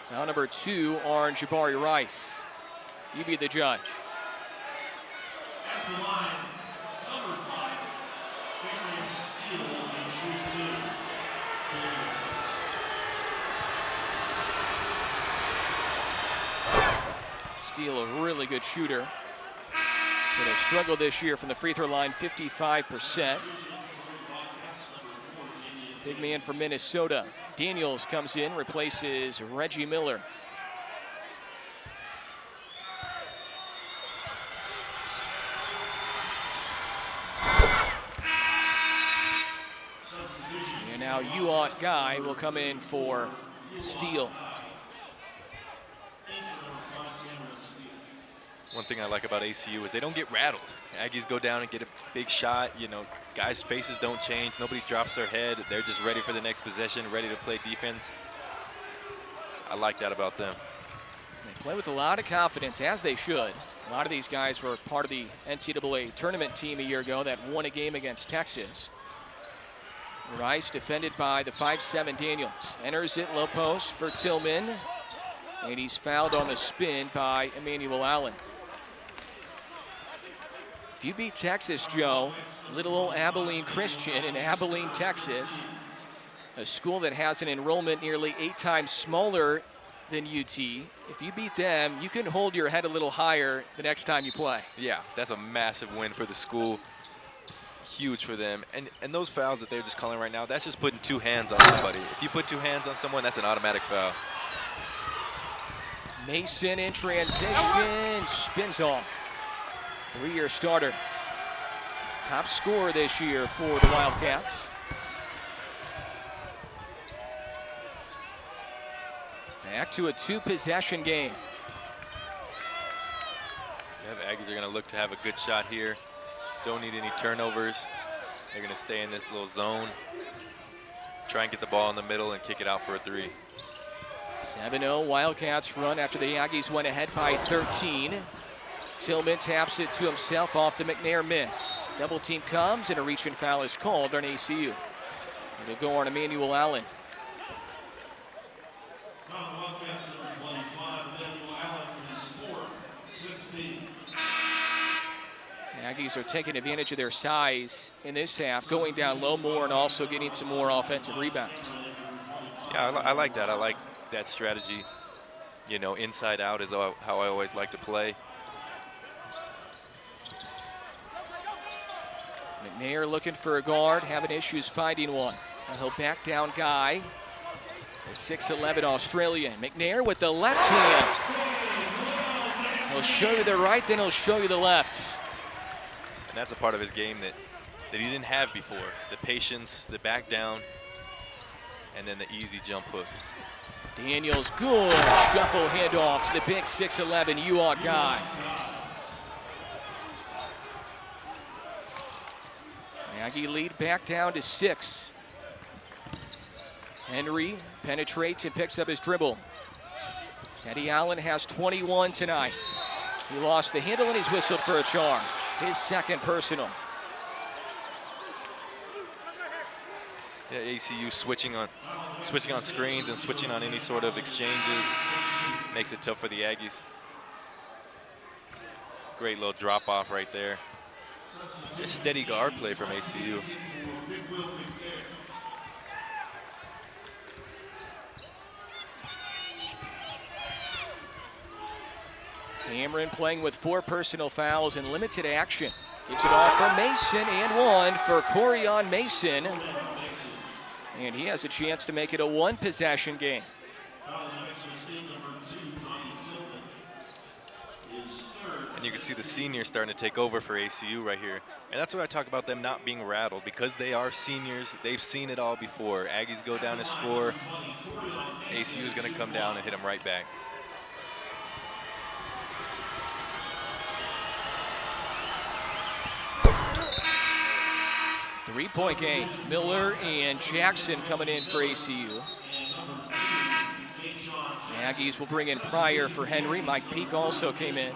A: Foul number 2 on Jabari Rice. You be the judge.
C: At the line, number 5, Darius Steele will shoot 2.
A: Steele, a really good shooter. But has struggled this year from the free throw line, 55%. Big man from Minnesota. Daniels comes in, replaces Reggie Miller. And now Uant Guy will come in for Steele.
B: One thing I like about ACU is they don't get rattled. Aggies go down and get a big shot. You know, guys' faces don't change. Nobody drops their head. They're just ready for the next possession, ready to play defense. I like that about them.
A: They play with a lot of confidence, as they should. A lot of these guys were part of the NCAA tournament team a year ago that won a game against Texas. Rice defended by the 5'7" Daniels. Enters it low post for Tillman. And he's fouled on the spin by Emmanuel Allen. If you beat Texas, Joe, little old Abilene Christian in Abilene, Texas, a school that has an enrollment nearly 8 times smaller than UT, if you beat them, you can hold your head a little higher the next time you play.
B: Yeah, that's a massive win for the school. Huge for them. And those fouls that they're just calling right now, that's just putting 2 hands on somebody. If you put 2 hands on someone, that's an automatic foul.
A: Mason in transition, spins off. 3-year starter. Top scorer this year for the Wildcats. Back to a 2-possession game.
B: Yeah, the Aggies are going to look to have a good shot here. Don't need any turnovers. They're going to stay in this little zone. Try and get the ball in the middle and kick it out for a 3.
A: 7-0 Wildcats run after the Aggies went ahead by 13. Tillman taps it to himself off the McNair miss. Double team comes and a reach and foul is called on ACU. It'll go on Emmanuel Allen.
C: Wildcats number 25, Emmanuel Allen, his 4th, 16.
A: The Aggies are taking advantage of their size in this half, going down low more and also getting some more offensive rebounds.
B: Yeah, I like that. I like that strategy. You know, inside out is how I always like to play.
A: McNair looking for a guard, having issues finding one. He'll back down Guy. The 6'11 Australian. McNair with the left hand. He'll show you the right, then he'll show you the left.
B: And that's a part of his game that he didn't have before. The patience, the back down, and then the easy jump hook.
A: Daniels, good shuffle handoff to the big 6'11 UAuK Guy. Aggie lead back down to 6. Henry penetrates and picks up his dribble. Teddy Allen has 21 tonight. He lost the handle and he's whistled for a charge. His 2nd personal.
B: Yeah, ACU switching on screens and switching on any sort of exchanges makes it tough for the Aggies. Great little drop off right there. A steady guard play from ACU.
A: Cameron playing with 4 personal fouls and limited action. Gives it off for Mason and 1 for Corian Mason. And he has a chance to make it a 1-possession game.
B: And you can see the seniors starting to take over for ACU right here. And that's what I talk about them not being rattled, because they are seniors. They've seen it all before. Aggies go down and score. ACU is going to come down and hit them right back.
A: Three-point game. Miller and Jackson coming in for ACU. Aggies will bring in Pryor for Henry. Mike Peak also came in.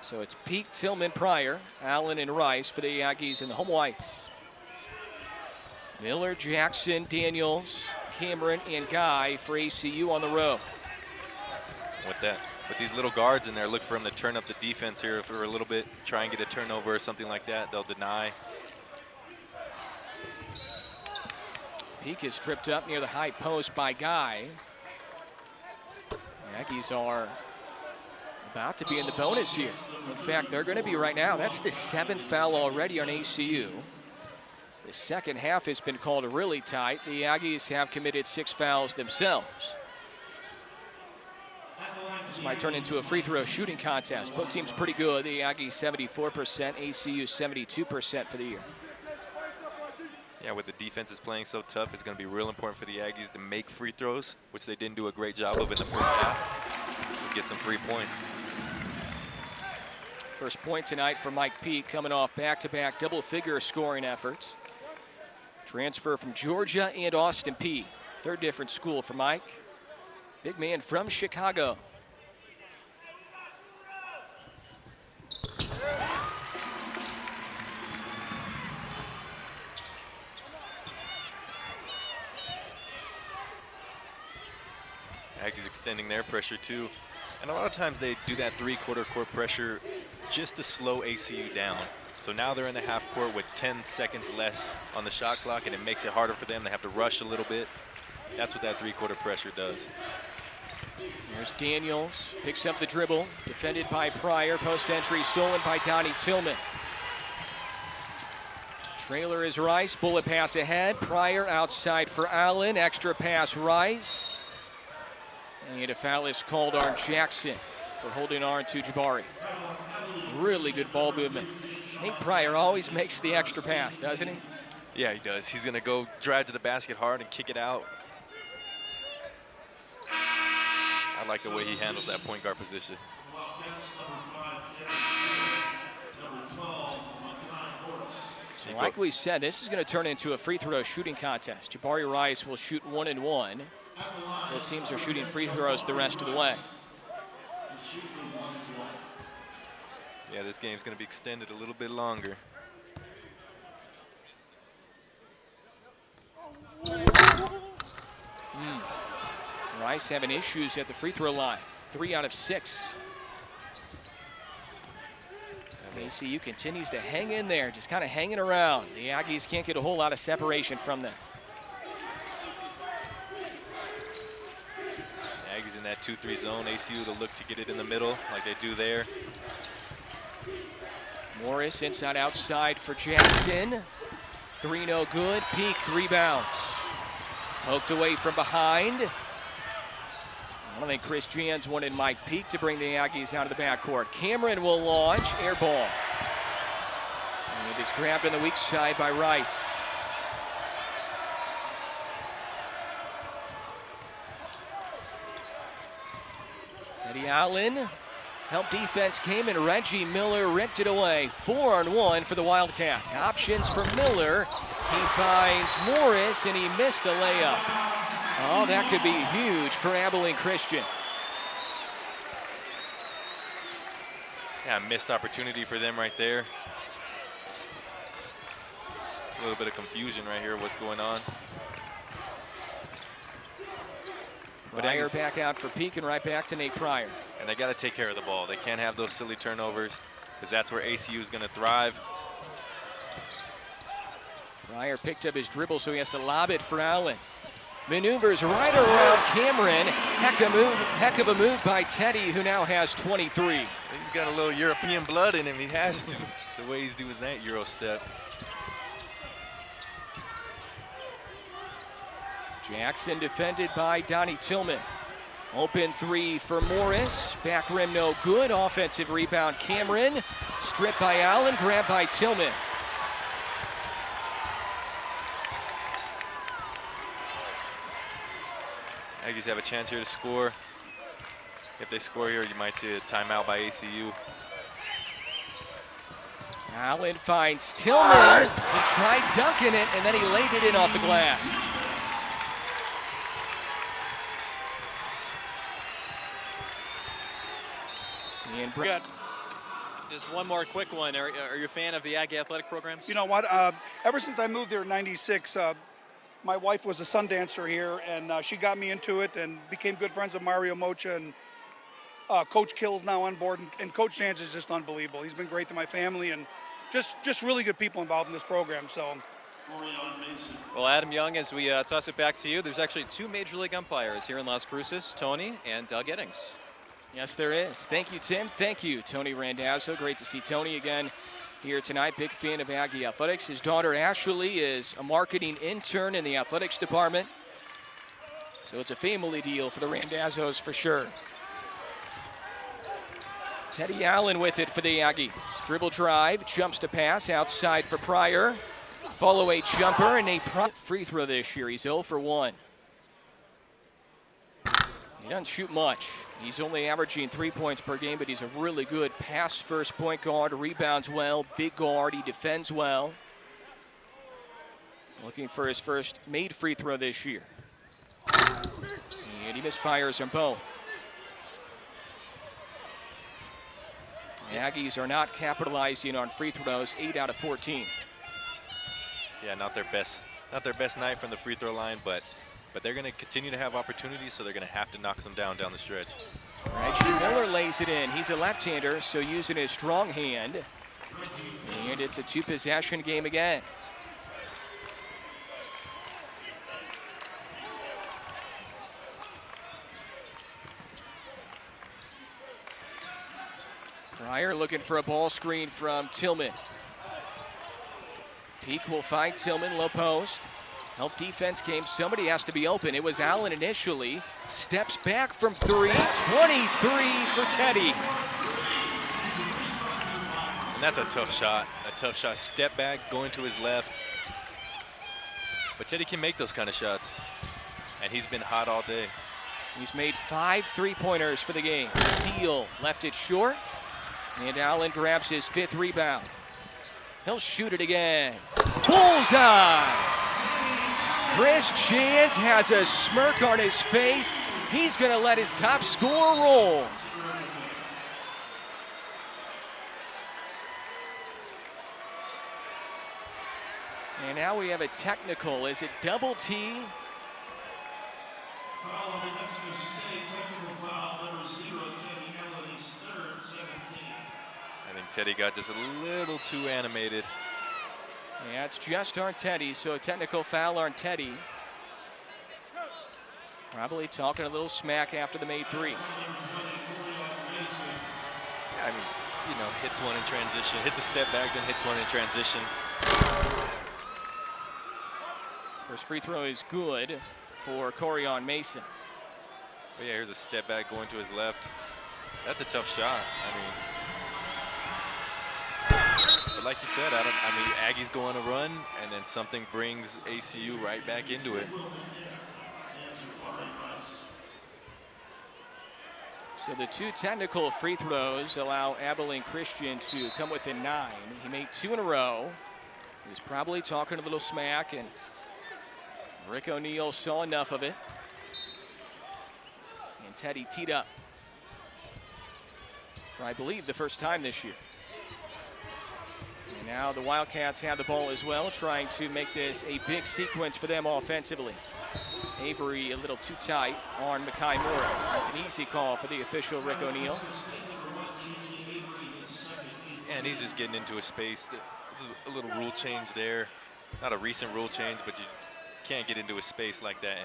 A: So it's Peak, Tillman, Pryor, Allen, and Rice for the Aggies and the home whites. Miller, Jackson, Daniels, Cameron, and Guy for ACU on the row.
B: With these little guards in there, look for them to turn up the defense here for a little bit, try and get a turnover or something like that. They'll deny.
A: Peak is tripped up near the high post by Guy. The Aggies are about to be in the bonus here. In fact, they're going to be right now. That's the 7th foul already on ACU. The second half has been called really tight. The Aggies have committed 6 fouls themselves. This might turn into a free throw shooting contest. Both teams pretty good. The Aggies 74%, ACU 72% for the year.
B: Yeah, with the defenses playing so tough, it's going to be real important for the Aggies to make free throws, which they didn't do a great job of in the first half. Get some free points.
A: First point tonight for Mike Peak, coming off back-to-back double-figure scoring efforts. Transfer from Georgia and Austin Peay. 3rd different school for Mike. Big man from Chicago.
B: Aggies extending their pressure too. And a lot of times they do that 3/4 court pressure just to slow ACU down. So now they're in the half court with 10 seconds less on the shot clock, and it makes it harder for them. They have to rush a little bit. That's what that 3/4 pressure does.
A: There's Daniels, picks up the dribble, defended by Pryor, post entry stolen by Donnie Tillman. Trailer is Rice, bullet pass ahead, Pryor outside for Allen, extra pass Rice. And a foul is called on Jackson for holding on to Jabari. Really good ball movement Nate Pryor always makes the extra pass, doesn't he?
B: Yeah, he does. He's going to go drive to the basket hard and kick it out. I like the way he handles that point guard position.
A: Like we said, this is going to turn into a free throw shooting contest. Jabari Rice will shoot 1 and 1. Both teams are shooting free throws the rest of the way.
B: Yeah, this game's going to be extended a little bit longer.
A: Rice having issues at the free throw line. 3 out of 6. ACU continues to hang in there, just kind of hanging around. The Aggies can't get a whole lot of separation from them.
B: Aggies in that 2-3 zone. ACU to look to get it in the middle like they do there.
A: Morris inside outside for Jackson. 3 no good. Peak rebounds. Poked away from behind. I don't think Chris Jans wanted Mike Peak to bring the Aggies out of the backcourt. Cameron will launch. Air ball. And it's grabbed on the weak side by Rice. Teddy Allen. Help defense came and Reggie Miller ripped it away. 4-on-1 for the Wildcats. Options for Miller. He finds Morris and he missed a layup. Oh, that could be huge for Abilene Christian.
B: Yeah, missed opportunity for them right there. A little bit of confusion right here, what's going on.
A: Pryor back out for Peak and right back to Nate Pryor.
B: And they got to take care of the ball. They can't have those silly turnovers because that's where ACU is going to thrive.
A: Pryor picked up his dribble, so he has to lob it for Allen. Maneuvers right around Cameron. Heck of a move by Teddy, who now has 23.
B: He's got a little European blood in him. He has to. The way he's doing that Euro step.
A: Jackson defended by Donnie Tillman. Open 3 for Morris. Back rim no good. Offensive rebound Cameron. Stripped by Allen. Grabbed by Tillman.
B: Aggies have a chance here to score. If they score here, you might see a timeout by ACU.
A: Allen finds Tillman. He tried dunking it, and then he laid it in off the glass.
D: Got just one more quick one. Are you a fan of the Aggie athletic programs?
E: You know what? Ever since I moved here in '96, my wife was a sun dancer here, and she got me into it and became good friends with Mario Mocha, and Coach Kill's now on board, and Coach Jans is just unbelievable. He's been great to my family, and just really good people involved in this program. So.
D: Well, Adam Young, as we toss it back to you, there's actually 2 Major League umpires here in Las Cruces, Tony and Doug Eddings.
A: Yes, there is. Thank you, Tim. Thank you, Tony Randazzo. Great to see Tony again here tonight. Big fan of Aggie athletics. His daughter Ashley is a marketing intern in the athletics department. So it's a family deal for the Randazzos for sure. Teddy Allen with it for the Aggies. Dribble drive, jumps to pass, outside for Pryor. Follow a jumper, and a free throw this year. He's 0 for 1. He doesn't shoot much. He's only averaging 3 points per game, but he's a really good pass-first point guard, rebounds well, big guard, he defends well. Looking for his first made free throw this year. And he misfires on both. The Aggies are not capitalizing on free throws, 8 out of 14.
B: Yeah, not their best night from the free throw line, but they're going to continue to have opportunities, so they're going to have to knock some down the stretch.
A: Reggie Miller lays it in. He's a left-hander, so using his strong hand. And it's a 2-possession game again. Pryor looking for a ball screen from Tillman. Peak will find Tillman, low post. Help defense came. Somebody has to be open. It was Allen initially. Steps back from 3. 23 for Teddy.
B: that's a tough shot. A tough shot. Step back, going to his left. But Teddy can make those kind of shots. And he's been hot all day.
A: He's made 5 3-pointers for the game. Steele left it short. And Allen grabs his 5th rebound. He'll shoot it again. Bullseye! Chris Chance has a smirk on his face. He's going to let his top scorer roll. And now we have a technical. Is it double T?
C: Foul on New Mexico State, technical foul, number 0, Teddy Allen, his 3rd, 17.
B: I think Teddy got just a little too animated.
A: Yeah, it's just Artedi, so a technical foul on Teddy. Probably talking a little smack after the made 3.
B: Yeah, I mean, you know, hits one in transition, hits a step back, then hits one in transition.
A: First free throw is good for Corian Mason.
B: But yeah, here's a step back going to his left. That's a tough shot. But like you said, Adam, Aggies go on a run, and then something brings ACU right back into it.
A: So the 2 technical free throws allow Abilene Christian to come within 9. He made 2 in a row. He was probably talking a little smack, and Rick O'Neal saw enough of it. And Teddy teed up for, I believe, the first time this year. And now the Wildcats have the ball as well, trying to make this a big sequence for them offensively. Avery a little too tight on Mekhi Morris. That's an easy call for the official, Rick O'Neal.
B: And he's just getting into a space. This is a little rule change there. Not a recent rule change, but you can't get into a space like that.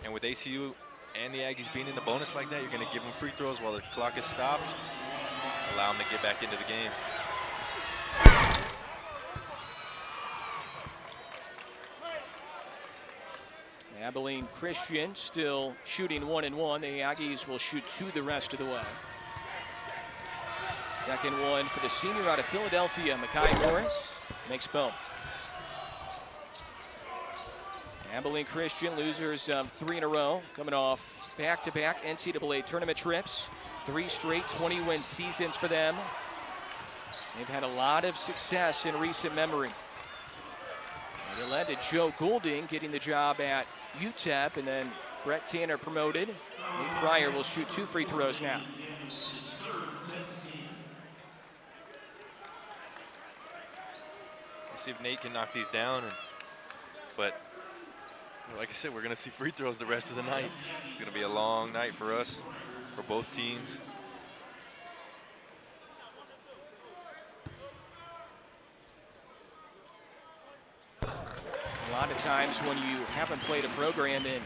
B: And with ACU and the Aggies being in the bonus like that, you're going to give them free throws while the clock is stopped. Allow them to get back into the game.
A: Abilene Christian still shooting 1-1. The Aggies will shoot 2 the rest of the way. Second one for the senior out of Philadelphia, Mekhi Morris, makes both. Abilene Christian, losers of 3 in a row, coming off back-to-back NCAA tournament trips. 3 straight 20-win seasons for them. They've had a lot of success in recent memory. And it led to Joe Goulding getting the job at UTEP, and then Brett Tanner promoted. Nate Pryor will shoot 2 free throws now.
B: We'll see if Nate can knock these down. But like I said, we're going to see free throws the rest of the night. It's going to be a long night for us, for both teams.
A: A lot of times when you haven't played a program in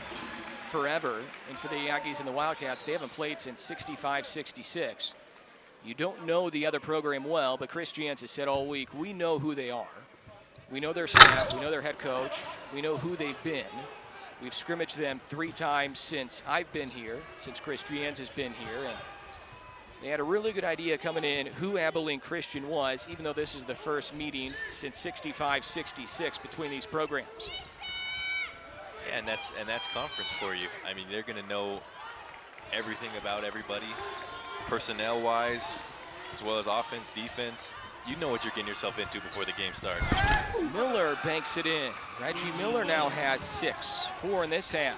A: forever, and for the Aggies and the Wildcats, they haven't played since 65, 66. You don't know the other program well, but Chris Jans has said all week, we know who they are. We know their staff, we know their head coach, we know who they've been. We've scrimmaged them 3 times since I've been here, since Chris Jans has been here, and they had a really good idea coming in who Abilene Christian was, even though this is the first meeting since 65, 66 between these programs.
B: Yeah, and that's conference for you. I mean, they're going to know everything about everybody, personnel-wise, as well as offense, defense. You know what you're getting yourself into before the game starts.
A: Miller banks it in. Reggie Miller now has 6, 4 in this half.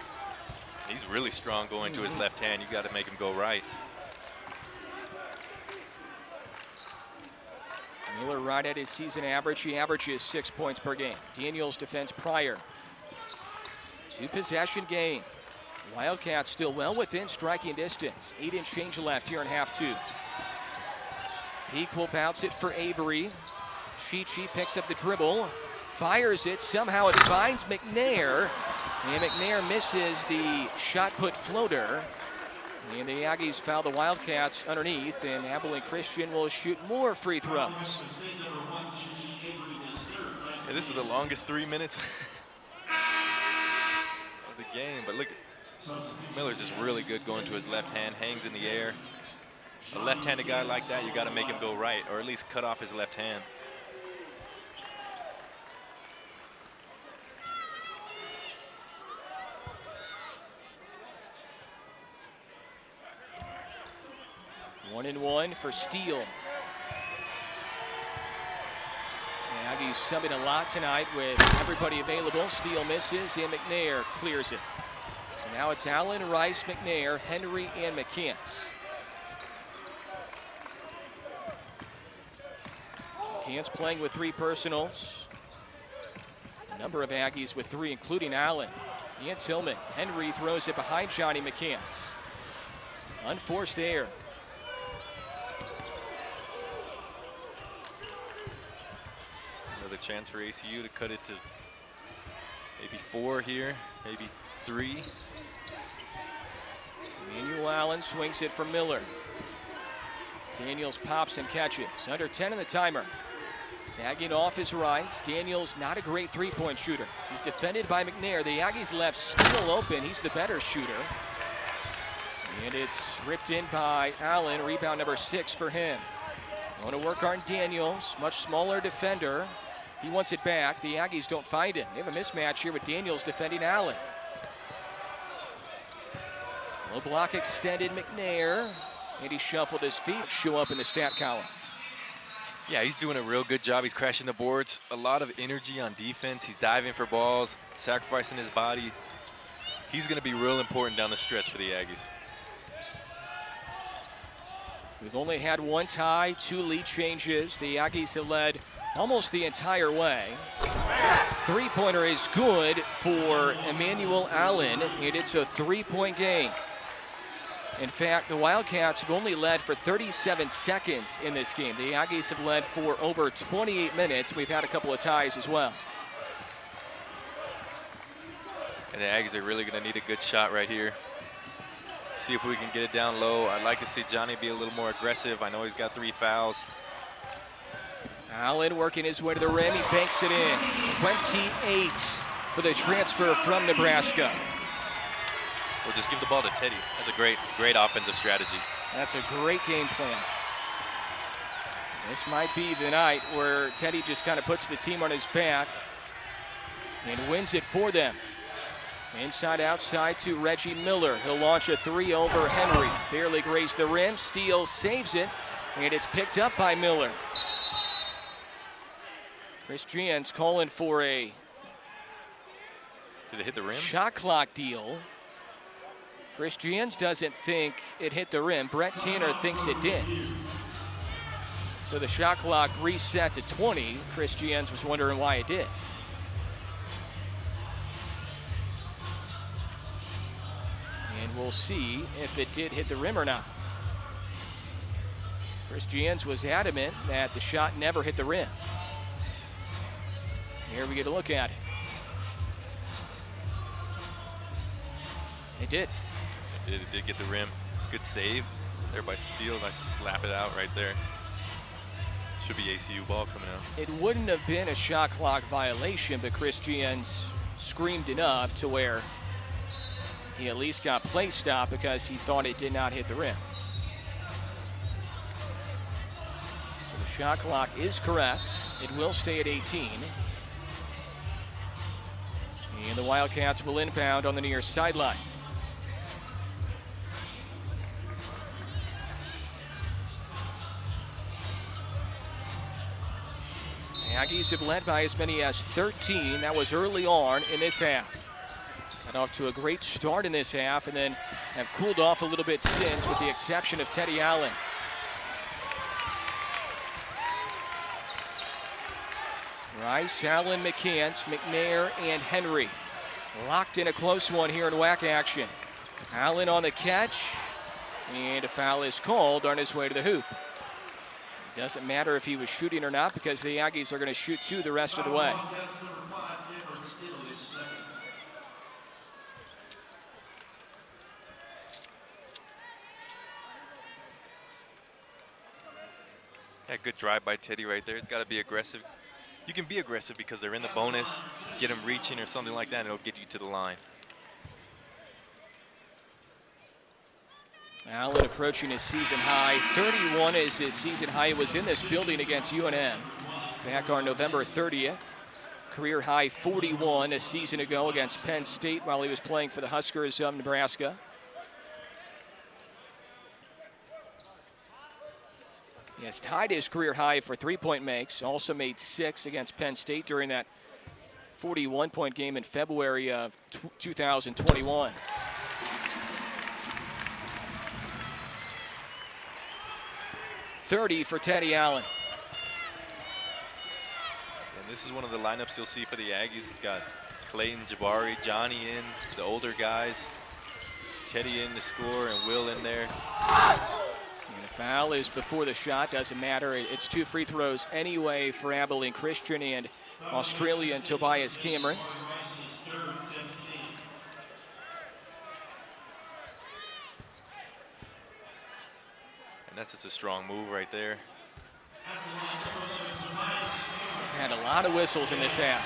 B: He's really strong going to his left hand. You got to make him go right.
A: Miller right at his season average. He averages 6 points per game. Daniels defends Pryor. 2-possession game. Wildcats still well within striking distance. 8 and change left here in half 2. Peak will bounce it for Avery. Chi picks up the dribble, fires it. Somehow it finds McNair. And McNair misses the shot put floater. And the Aggies foul the Wildcats underneath, and Abilene Christian will shoot more free throws.
B: Yeah, this is the longest 3 minutes of the game, but look, Miller's just really good going to his left hand, hangs in the air. A left-handed guy like that, you got to make him go right, or at least cut off his left hand.
A: One and one for Steele. Aggies subbing a lot tonight with everybody available. Steele misses and McNair clears it. So now it's Allen, Rice, McNair, Henry, and McCants. McCants playing with 3 personals. A number of Aggies with 3, including Allen and Tillman. Henry throws it behind Johnny McCants. Unforced error.
B: Another chance for ACU to cut it to maybe 4 here, maybe 3.
A: Emmanuel Allen swings it for Miller. Daniels pops and catches. Under 10 in the timer. Sagging off his Rice. Daniels not a great three-point shooter. He's defended by McNair. The Aggies left still open. He's the better shooter. And it's ripped in by Allen. Rebound number 6 for him. Going to work on Daniels. Much smaller defender. He wants it back. The Aggies don't find him. They have a mismatch here with Daniels defending Allen. Low block extended McNair. And he shuffled his feet. Show up in the stat column.
B: Yeah, he's doing a real good job. He's crashing the boards. A lot of energy on defense. He's diving for balls, sacrificing his body. He's going to be real important down the stretch for the Aggies.
A: We've only had 1 tie, 2 lead changes. The Aggies have led almost the entire way. Three-pointer is good for Emmanuel Allen, and it's a 3-point game. In fact, the Wildcats have only led for 37 seconds in this game. The Aggies have led for over 28 minutes. We've had a couple of ties as well.
B: And the Aggies are really going to need a good shot right here. See if we can get it down low. I'd like to see Johnny be a little more aggressive. I know he's got 3 fouls.
A: Allen working his way to the rim. He banks it in. 28 for the transfer from Nebraska.
B: Or just give the ball to Teddy. That's a great offensive strategy.
A: That's a great game plan. This might be the night where Teddy just kind of puts the team on his back and wins it for them. Inside outside to Reggie Miller. He'll launch a 3 over Henry. Barely grazed the rim. Steele saves it, and it's picked up by Miller. Chris Jans calling for a
B: Did it hit the rim?
A: shot clock deal. Chris Jans doesn't think it hit the rim. Brett Tanner thinks it did. So the shot clock reset to 20. Chris Jans was wondering why it did. And we'll see if it did hit the rim or not. Chris Jans was adamant that the shot never hit the rim. Here we get a look at it. It did.
B: It did get the rim. Good save there by Steele. Nice to slap it out right there. Should be ACU ball coming out.
A: It wouldn't have been a shot clock violation, but Chris Jans screamed enough to where he at least got play stop because he thought it did not hit the rim. So the shot clock is correct. It will stay at 18. And the Wildcats will inbound on the near sideline. The Aggies have led by as many as 13. That was early on in this half. Got off to a great start in this half and then have cooled off a little bit since, with the exception of Teddy Allen. Rice, Allen, McCants, McNair, and Henry. Locked in a close one here in WAC action. Allen on the catch, and a foul is called on his way to the hoop. It doesn't matter if he was shooting or not because the Aggies are going to shoot 2 the rest of the way.
B: Yeah, good drive by Teddy right there. He's got to be aggressive. You can be aggressive because they're in the bonus. Get him reaching or something like that, and it'll get you to the line.
A: Allen approaching his season high. 31 is his season high. It was in this building against UNM back on November 30th. Career high 41 a season ago against Penn State while he was playing for the Huskers of Nebraska. He has tied his career high for three-point makes. Also made 6 against Penn State during that 41-point game in February of 2021. .30 for Teddy Allen.
B: And this is one of the lineups you'll see for the Aggies. It's got Clayton, Jabari, Johnny in, the older guys, Teddy in to score, and Will in there.
A: And the foul is before the shot. Doesn't matter. It's 2 free throws anyway for Abilene Christian and Australian Tobias Cameron.
B: And that's just a strong move right there.
A: Had a lot of whistles in this half.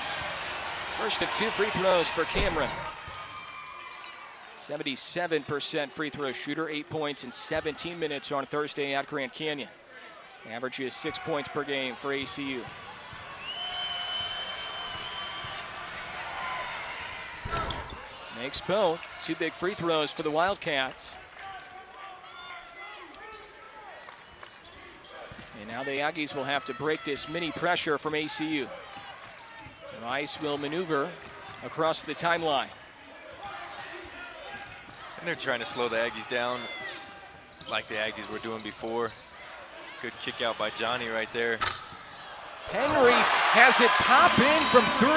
A: First of 2 free throws for Cameron. 77% free throw shooter, 8 points in 17 minutes on Thursday at Grand Canyon. Averages 6 points per game for ACU. Makes both. 2 big free throws for the Wildcats. And now the Aggies will have to break this mini pressure from ACU. Rice will maneuver across the timeline.
B: And they're trying to slow the Aggies down like the Aggies were doing before. Good kick out by Johnny right there.
A: Henry has it pop in from 3.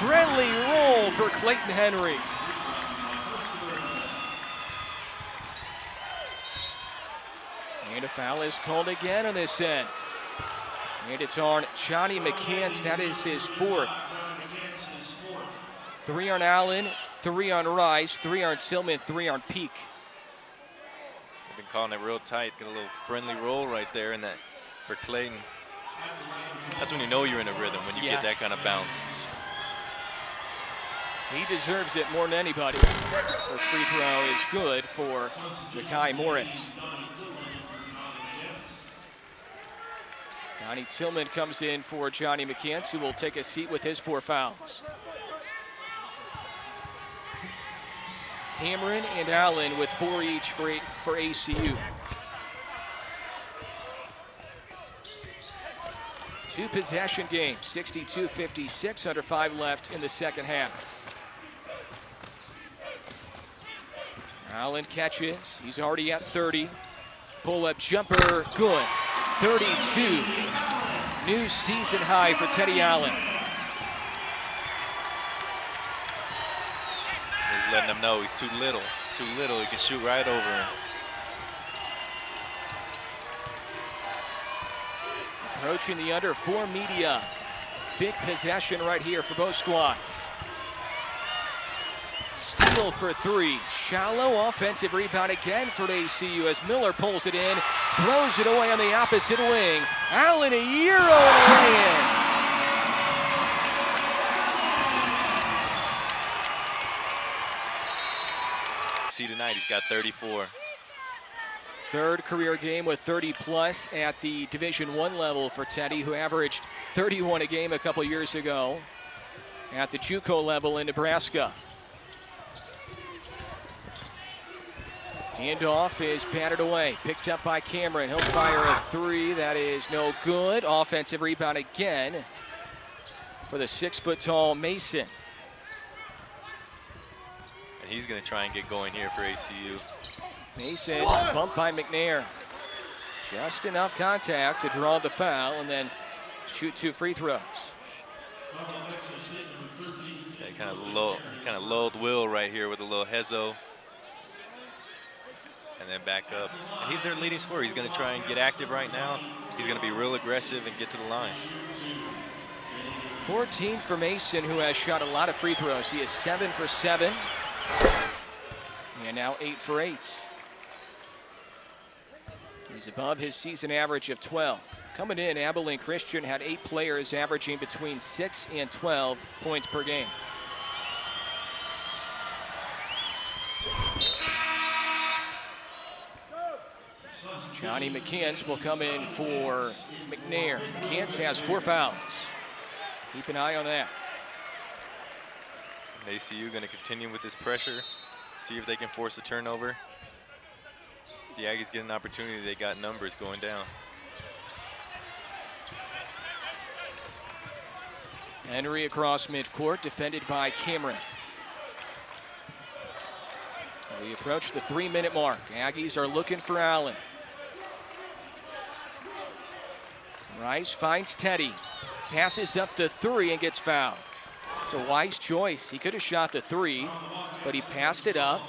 A: Friendly roll for Clayton Henry. And a foul is called again on this end. And it's on Johnny McCants. That is his 4th. 3 on Allen, 3 on Rice, 3 on Tillman, 3 on Peak.
B: They've been calling it real tight. Get a little friendly roll right there in that for Clayton. That's when you know you're in a rhythm, when you get that kind of bounce.
A: He deserves it more than anybody. First free throw is good for Mekhi Morris. Donnie Tillman comes in for Johnny McCants, who will take a seat with his 4 fouls. Cameron and Allen with 4 each for ACU. 2 possession game, 62-56, under 5 left in the second half. Allen catches, he's already at 30. Pull-up jumper, good. 32, new season high for Teddy Allen.
B: He's letting them know he's too little. He's too little, he can shoot right over him.
A: Approaching the under 4 media. Big possession right here for both squads. Steal for 3. Shallow offensive rebound again for ACU as Miller pulls it in, throws it away on the opposite wing. Allen a Euro and a lay-in.
B: See tonight, he's got 34.
A: 3rd career game with 30 plus at the Division I level for Teddy, who averaged 31 a game a couple years ago at the JUCO level in Nebraska. Handoff is batted away, picked up by Cameron. He'll fire a 3, that is no good. Offensive rebound again for the 6-foot-tall Mason.
B: And he's gonna try and get going here for ACU.
A: Mason bumped by McNair. Just enough contact to draw the foul and then shoot 2 free throws.
B: Yeah, kind of lulled Will right here with a little hezzo. And then back up. And he's their leading scorer. He's going to try and get active right now. He's going to be real aggressive and get to the line.
A: 14 for Mason, who has shot a lot of free throws. He is 7 for 7. And now 8 for 8. He's above his season average of 12. Coming in, Abilene Christian had 8 players averaging between 6 and 12 points per game. Donnie McCants will come in for McNair. McCants has 4 fouls. Keep an eye on that.
B: And ACU going to continue with this pressure, see if they can force a turnover. If the Aggies get an opportunity, they got numbers going down.
A: Henry across midcourt, defended by Cameron. We approach the 3-minute mark. Aggies are looking for Allen. Rice finds Teddy. Passes up the 3 and gets fouled. It's a wise choice. He could have shot the 3, but he passed it up.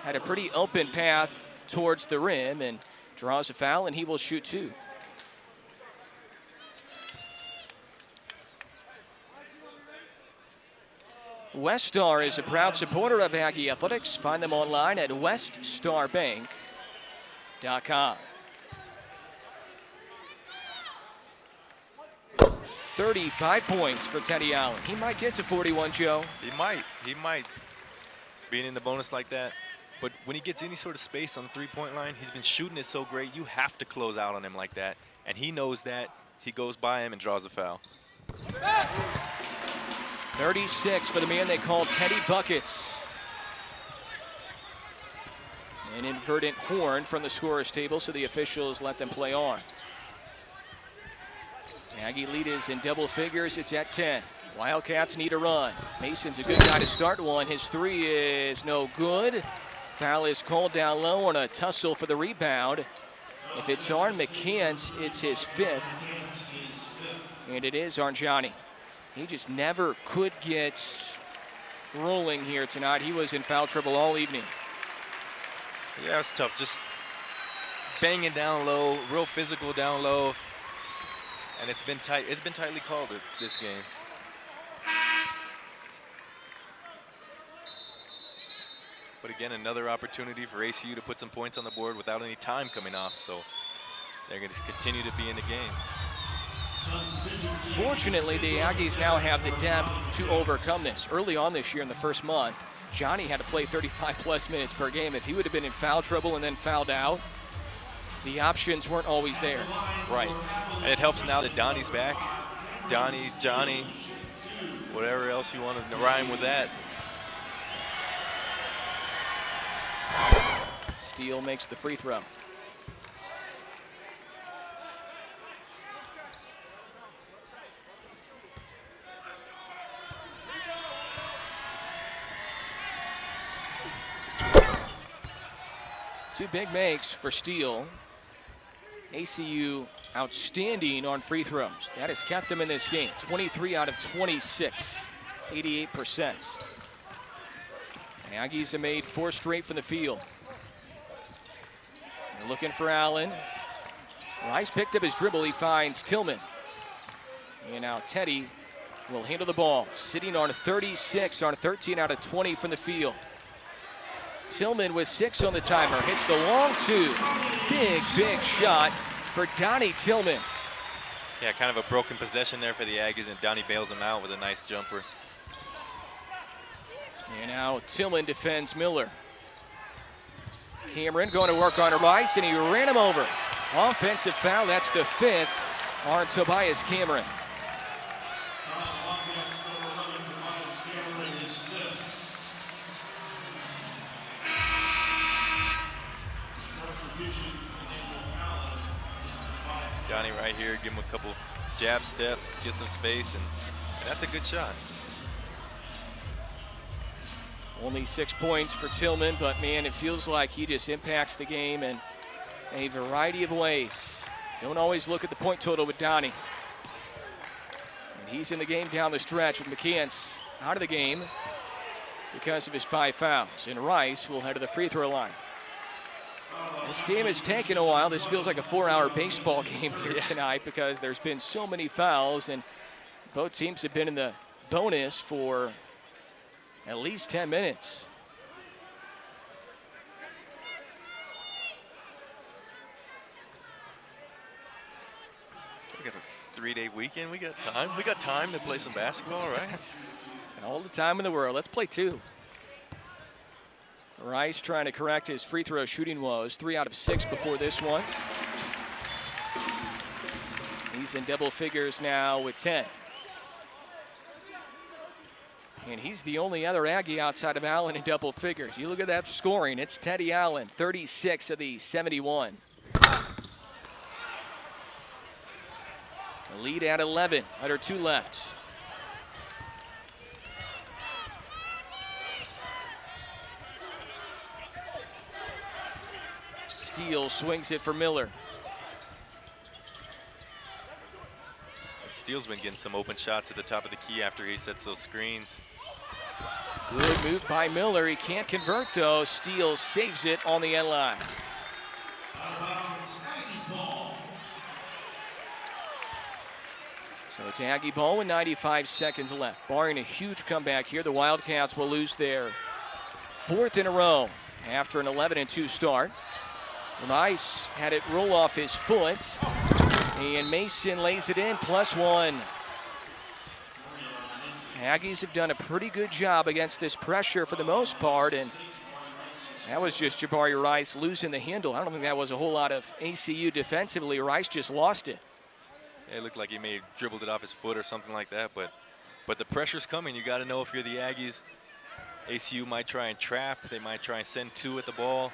A: Had a pretty open path towards the rim and draws a foul, and he will shoot 2. Weststar is a proud supporter of Aggie Athletics. Find them online at weststarbank.com. 35 points for Teddy Allen. He might get to 41, Joe.
B: He might. Being in the bonus like that. But when he gets any sort of space on the three-point line, he's been shooting it so great, you have to close out on him like that. And he knows that. He goes by him and draws a foul.
A: 36 for the man they call Teddy Buckets. An inverted horn from the scorer's table, so the officials let them play on. Aggie lead is in double figures. It's at 10. Wildcats need a run. Mason's a good guy to start one. His 3 is no good. Foul is called down low on a tussle for the rebound. If it's on McCants, it's his 5th. And it is Arnjani. He just never could get rolling here tonight. He was in foul trouble all evening.
B: Yeah, it's tough. Just banging down low, real physical down low. And it's been tight. It's been tightly called this game. But again, another opportunity for ACU to put some points on the board without any time coming off. So they're going to continue to be in the game.
A: Fortunately, the Aggies now have the depth to overcome this. Early on this year in the first month, Johnny had to play 35-plus minutes per game. If he would have been in foul trouble and then fouled out, the options weren't always there.
B: Right. And it helps now that Donnie's back. Donnie, Johnny, whatever else you want to rhyme with that.
A: Steele makes the free throw. Two big makes for Steele. ACU outstanding on free throws. That has kept them in this game. 23 out of 26, 88%. The Aggies have made 4 straight from the field. They're looking for Allen. Rice picked up his dribble. He finds Tillman. And now Teddy will handle the ball. Sitting on 36 on 13 out of 20 from the field. Tillman with 6 on the timer. Hits the long 2. Big shot for Donnie Tillman.
B: Yeah, kind of a broken possession there for the Aggies, and Donnie bails him out with a nice jumper.
A: And now Tillman defends Miller. Cameron going to work on Rice, and he ran him over. Offensive foul, that's the 5th on Tobias Cameron.
B: Johnny right here, give him a couple jab step, get some space, and that's a good shot.
A: Only 6 points for Tillman, but man, it feels like he just impacts the game in a variety of ways. Don't always look at the point total with Donnie. And he's in the game down the stretch with McCants out of the game because of his 5 fouls. And Rice will head to the free throw line. This game has taken a while. This feels like a 4-hour baseball game here tonight because there's been so many fouls, and both teams have been in the bonus for at least 10 minutes.
B: We got a 3-day weekend. We got time. We got time to play some basketball, right?
A: And all the time in the world. Let's play 2. Rice trying to correct his free throw shooting woes. 3 out of 6 before this one. Aggies in double figures now with 10. And he's the only other Aggie outside of Allen in double figures. You look at that scoring, it's Teddy Allen, 36 of the 71. The lead at 11, under 2 left. Steele swings it for Miller.
B: Steele's been getting some open shots at the top of the key after he sets those screens.
A: Good move by Miller. He can't convert though. Steele saves it on the end line. So it's Aggie ball with 95 seconds left. Barring a huge comeback here, the Wildcats will lose their 4th in a row after an 11-2 start. Rice had it roll off his foot, and Mason lays it in, +1. Aggies have done a pretty good job against this pressure for the most part, and that was just Jabari Rice losing the handle. I don't think that was a whole lot of ACU defensively. Rice just lost it.
B: Yeah, it looked like he may have dribbled it off his foot or something like that, but the pressure's coming. You got to know if you're the Aggies. ACU might try and trap. They might try and send 2 at the ball.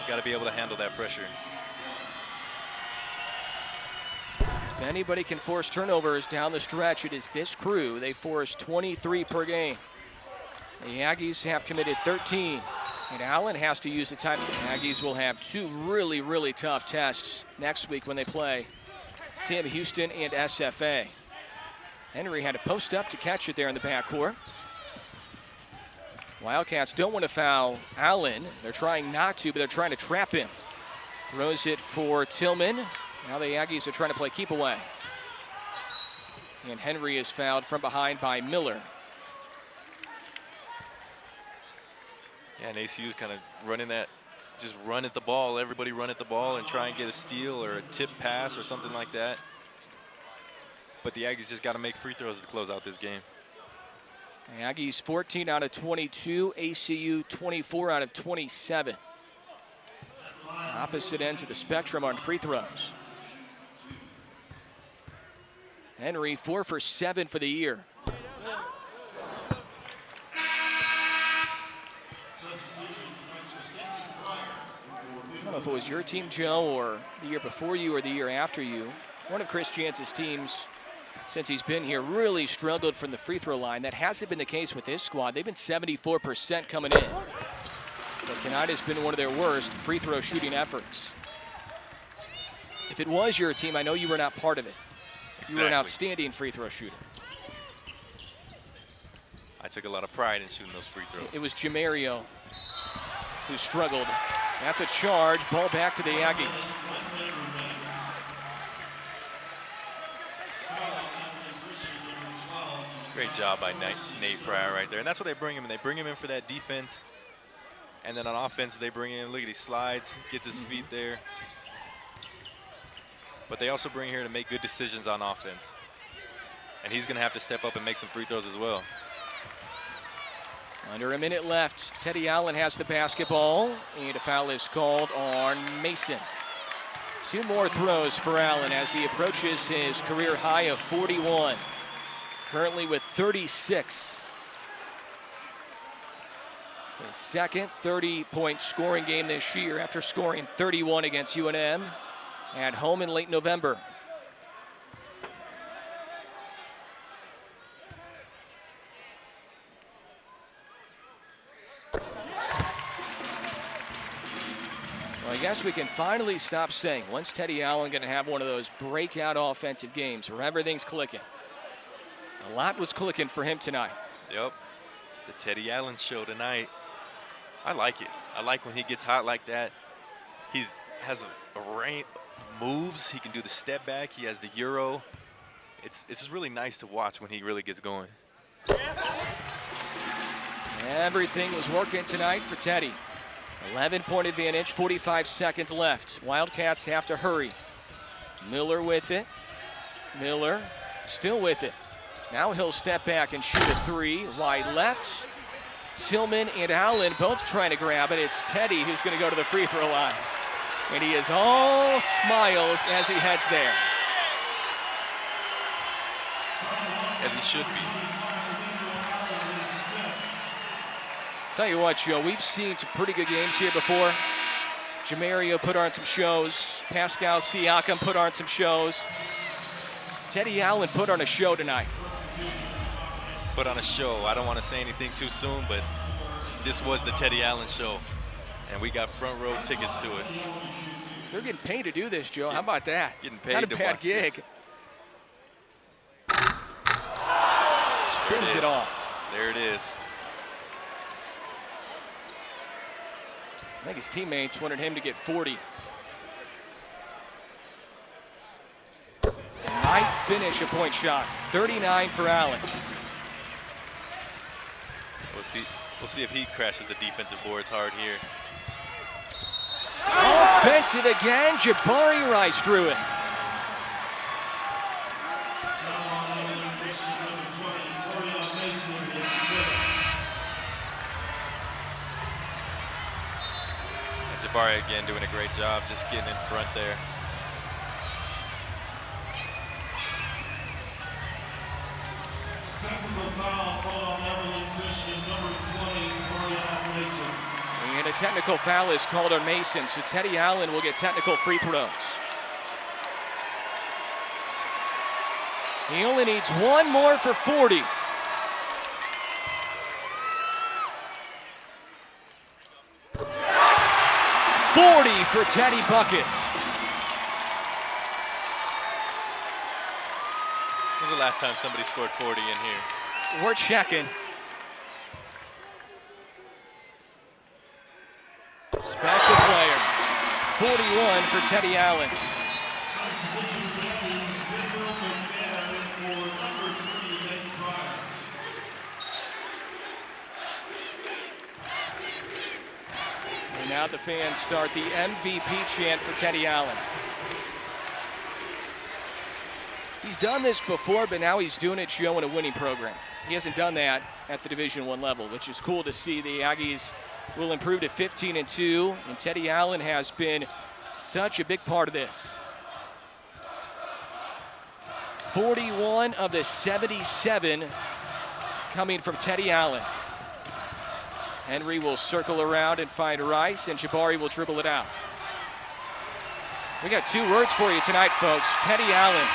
B: You got to be able to handle that pressure.
A: If anybody can force turnovers down the stretch, it is this crew. They force 23 per game. The Aggies have committed 13, and Allen has to use the time. The Aggies will have 2 really, really tough tests next week when they play Sam Houston and SFA. Henry had to post up to catch it there in the backcourt. Wildcats don't want to foul Allen. They're trying not to, but they're trying to trap him. Throws it for Tillman. Now the Aggies are trying to play keep away. And Henry is fouled from behind by Miller.
B: Yeah, and ACU's kind of running that, just run at the ball. Everybody run at the ball and try and get a steal or a tip pass or something like that. But the Aggies just got to make free throws to close out this game.
A: Aggies 14 out of 22, ACU 24 out of 27. Opposite ends of the spectrum on free throws. Henry 4 for 7 for the year. I don't know if it was your team, Joe, or the year before you or the year after you. One of Chris Chance's teams, since he's been here, really struggled from the free throw line. That hasn't been the case with his squad. They've been 74% coming in. But tonight has been one of their worst free throw shooting efforts. If it was your team, I know you were not part of it. You were an outstanding free throw shooter.
B: I took a lot of pride in shooting those free throws.
A: It was Jamario who struggled. That's a charge. Ball back to the Aggies.
B: Great job by Nate Pryor right there. And that's what they bring him in. They bring him in for that defense. And then on offense, they bring him in. Look at, he slides, gets his feet there. But they also bring him here to make good decisions on offense. And he's going to have to step up and make some free throws as well.
A: Under a minute left. Teddy Allen has the basketball, and a foul is called on Mason. 2 more throws for Allen as he approaches his career high of 41. Currently with 36. His second 30-point scoring game this year after scoring 31 against UNM at home in late November. I guess we can finally stop saying, when's Teddy Allen going to have one of those breakout offensive games where everything's clicking? A lot was clicking for him tonight.
B: Yep, the Teddy Allen show tonight. I like it. I like when he gets hot like that. He has a range of moves. He can do the step back. He has the Euro. It's just really nice to watch when he really gets going.
A: Everything was working tonight for Teddy. 11-point advantage, 45 seconds left. Wildcats have to hurry. Miller with it. Miller still with it. Now he'll step back and shoot a 3. Wide left. Tillman and Allen both trying to grab it. It's Teddy who's going to go to the free throw line. And he is all smiles as he heads there.
B: as he should be.
A: Tell you what, Joe, we've seen some pretty good games here before. Jamario put on some shows. Pascal Siakam put on some shows. Teddy Allen put on a show tonight.
B: Put on a show. I don't want to say anything too soon, but this was the Teddy Allen show, and we got front row tickets to it.
A: They're getting paid to do this, Joe. How about that?
B: Getting paid
A: Not a
B: to
A: bad
B: watch
A: gig.
B: this.
A: Spins it off.
B: There it is.
A: I think his teammates wanted him to get 40. Might finish a point shot. 39 for Allen.
B: We'll see if he crashes the defensive boards hard here.
A: Offensive again. Jabari Rice drew it.
B: And Jabari again doing a great job just getting in front there.
C: Technical foul called on Evelyn Christian, number 20, Coriana Mason.
A: And a technical foul is called on Mason, so Teddy Allen will get technical free throws. He only needs one more for 40. For Teddy buckets.
B: When was the last time somebody scored 40 in here?
A: We're checking. Special player. 41 for Teddy Allen. And now the fans start the MVP chant for Teddy Allen. He's done this before, but now he's doing it, Joe, in a winning program. He hasn't done that at the Division I level, which is cool to see. The Aggies will improve to 15-2, and Teddy Allen has been such a big part of this. 41 of the 77 coming from Teddy Allen. Henry will circle around and find Rice, and Jabari will dribble it out. We got two words for you tonight, folks. Teddy Allen.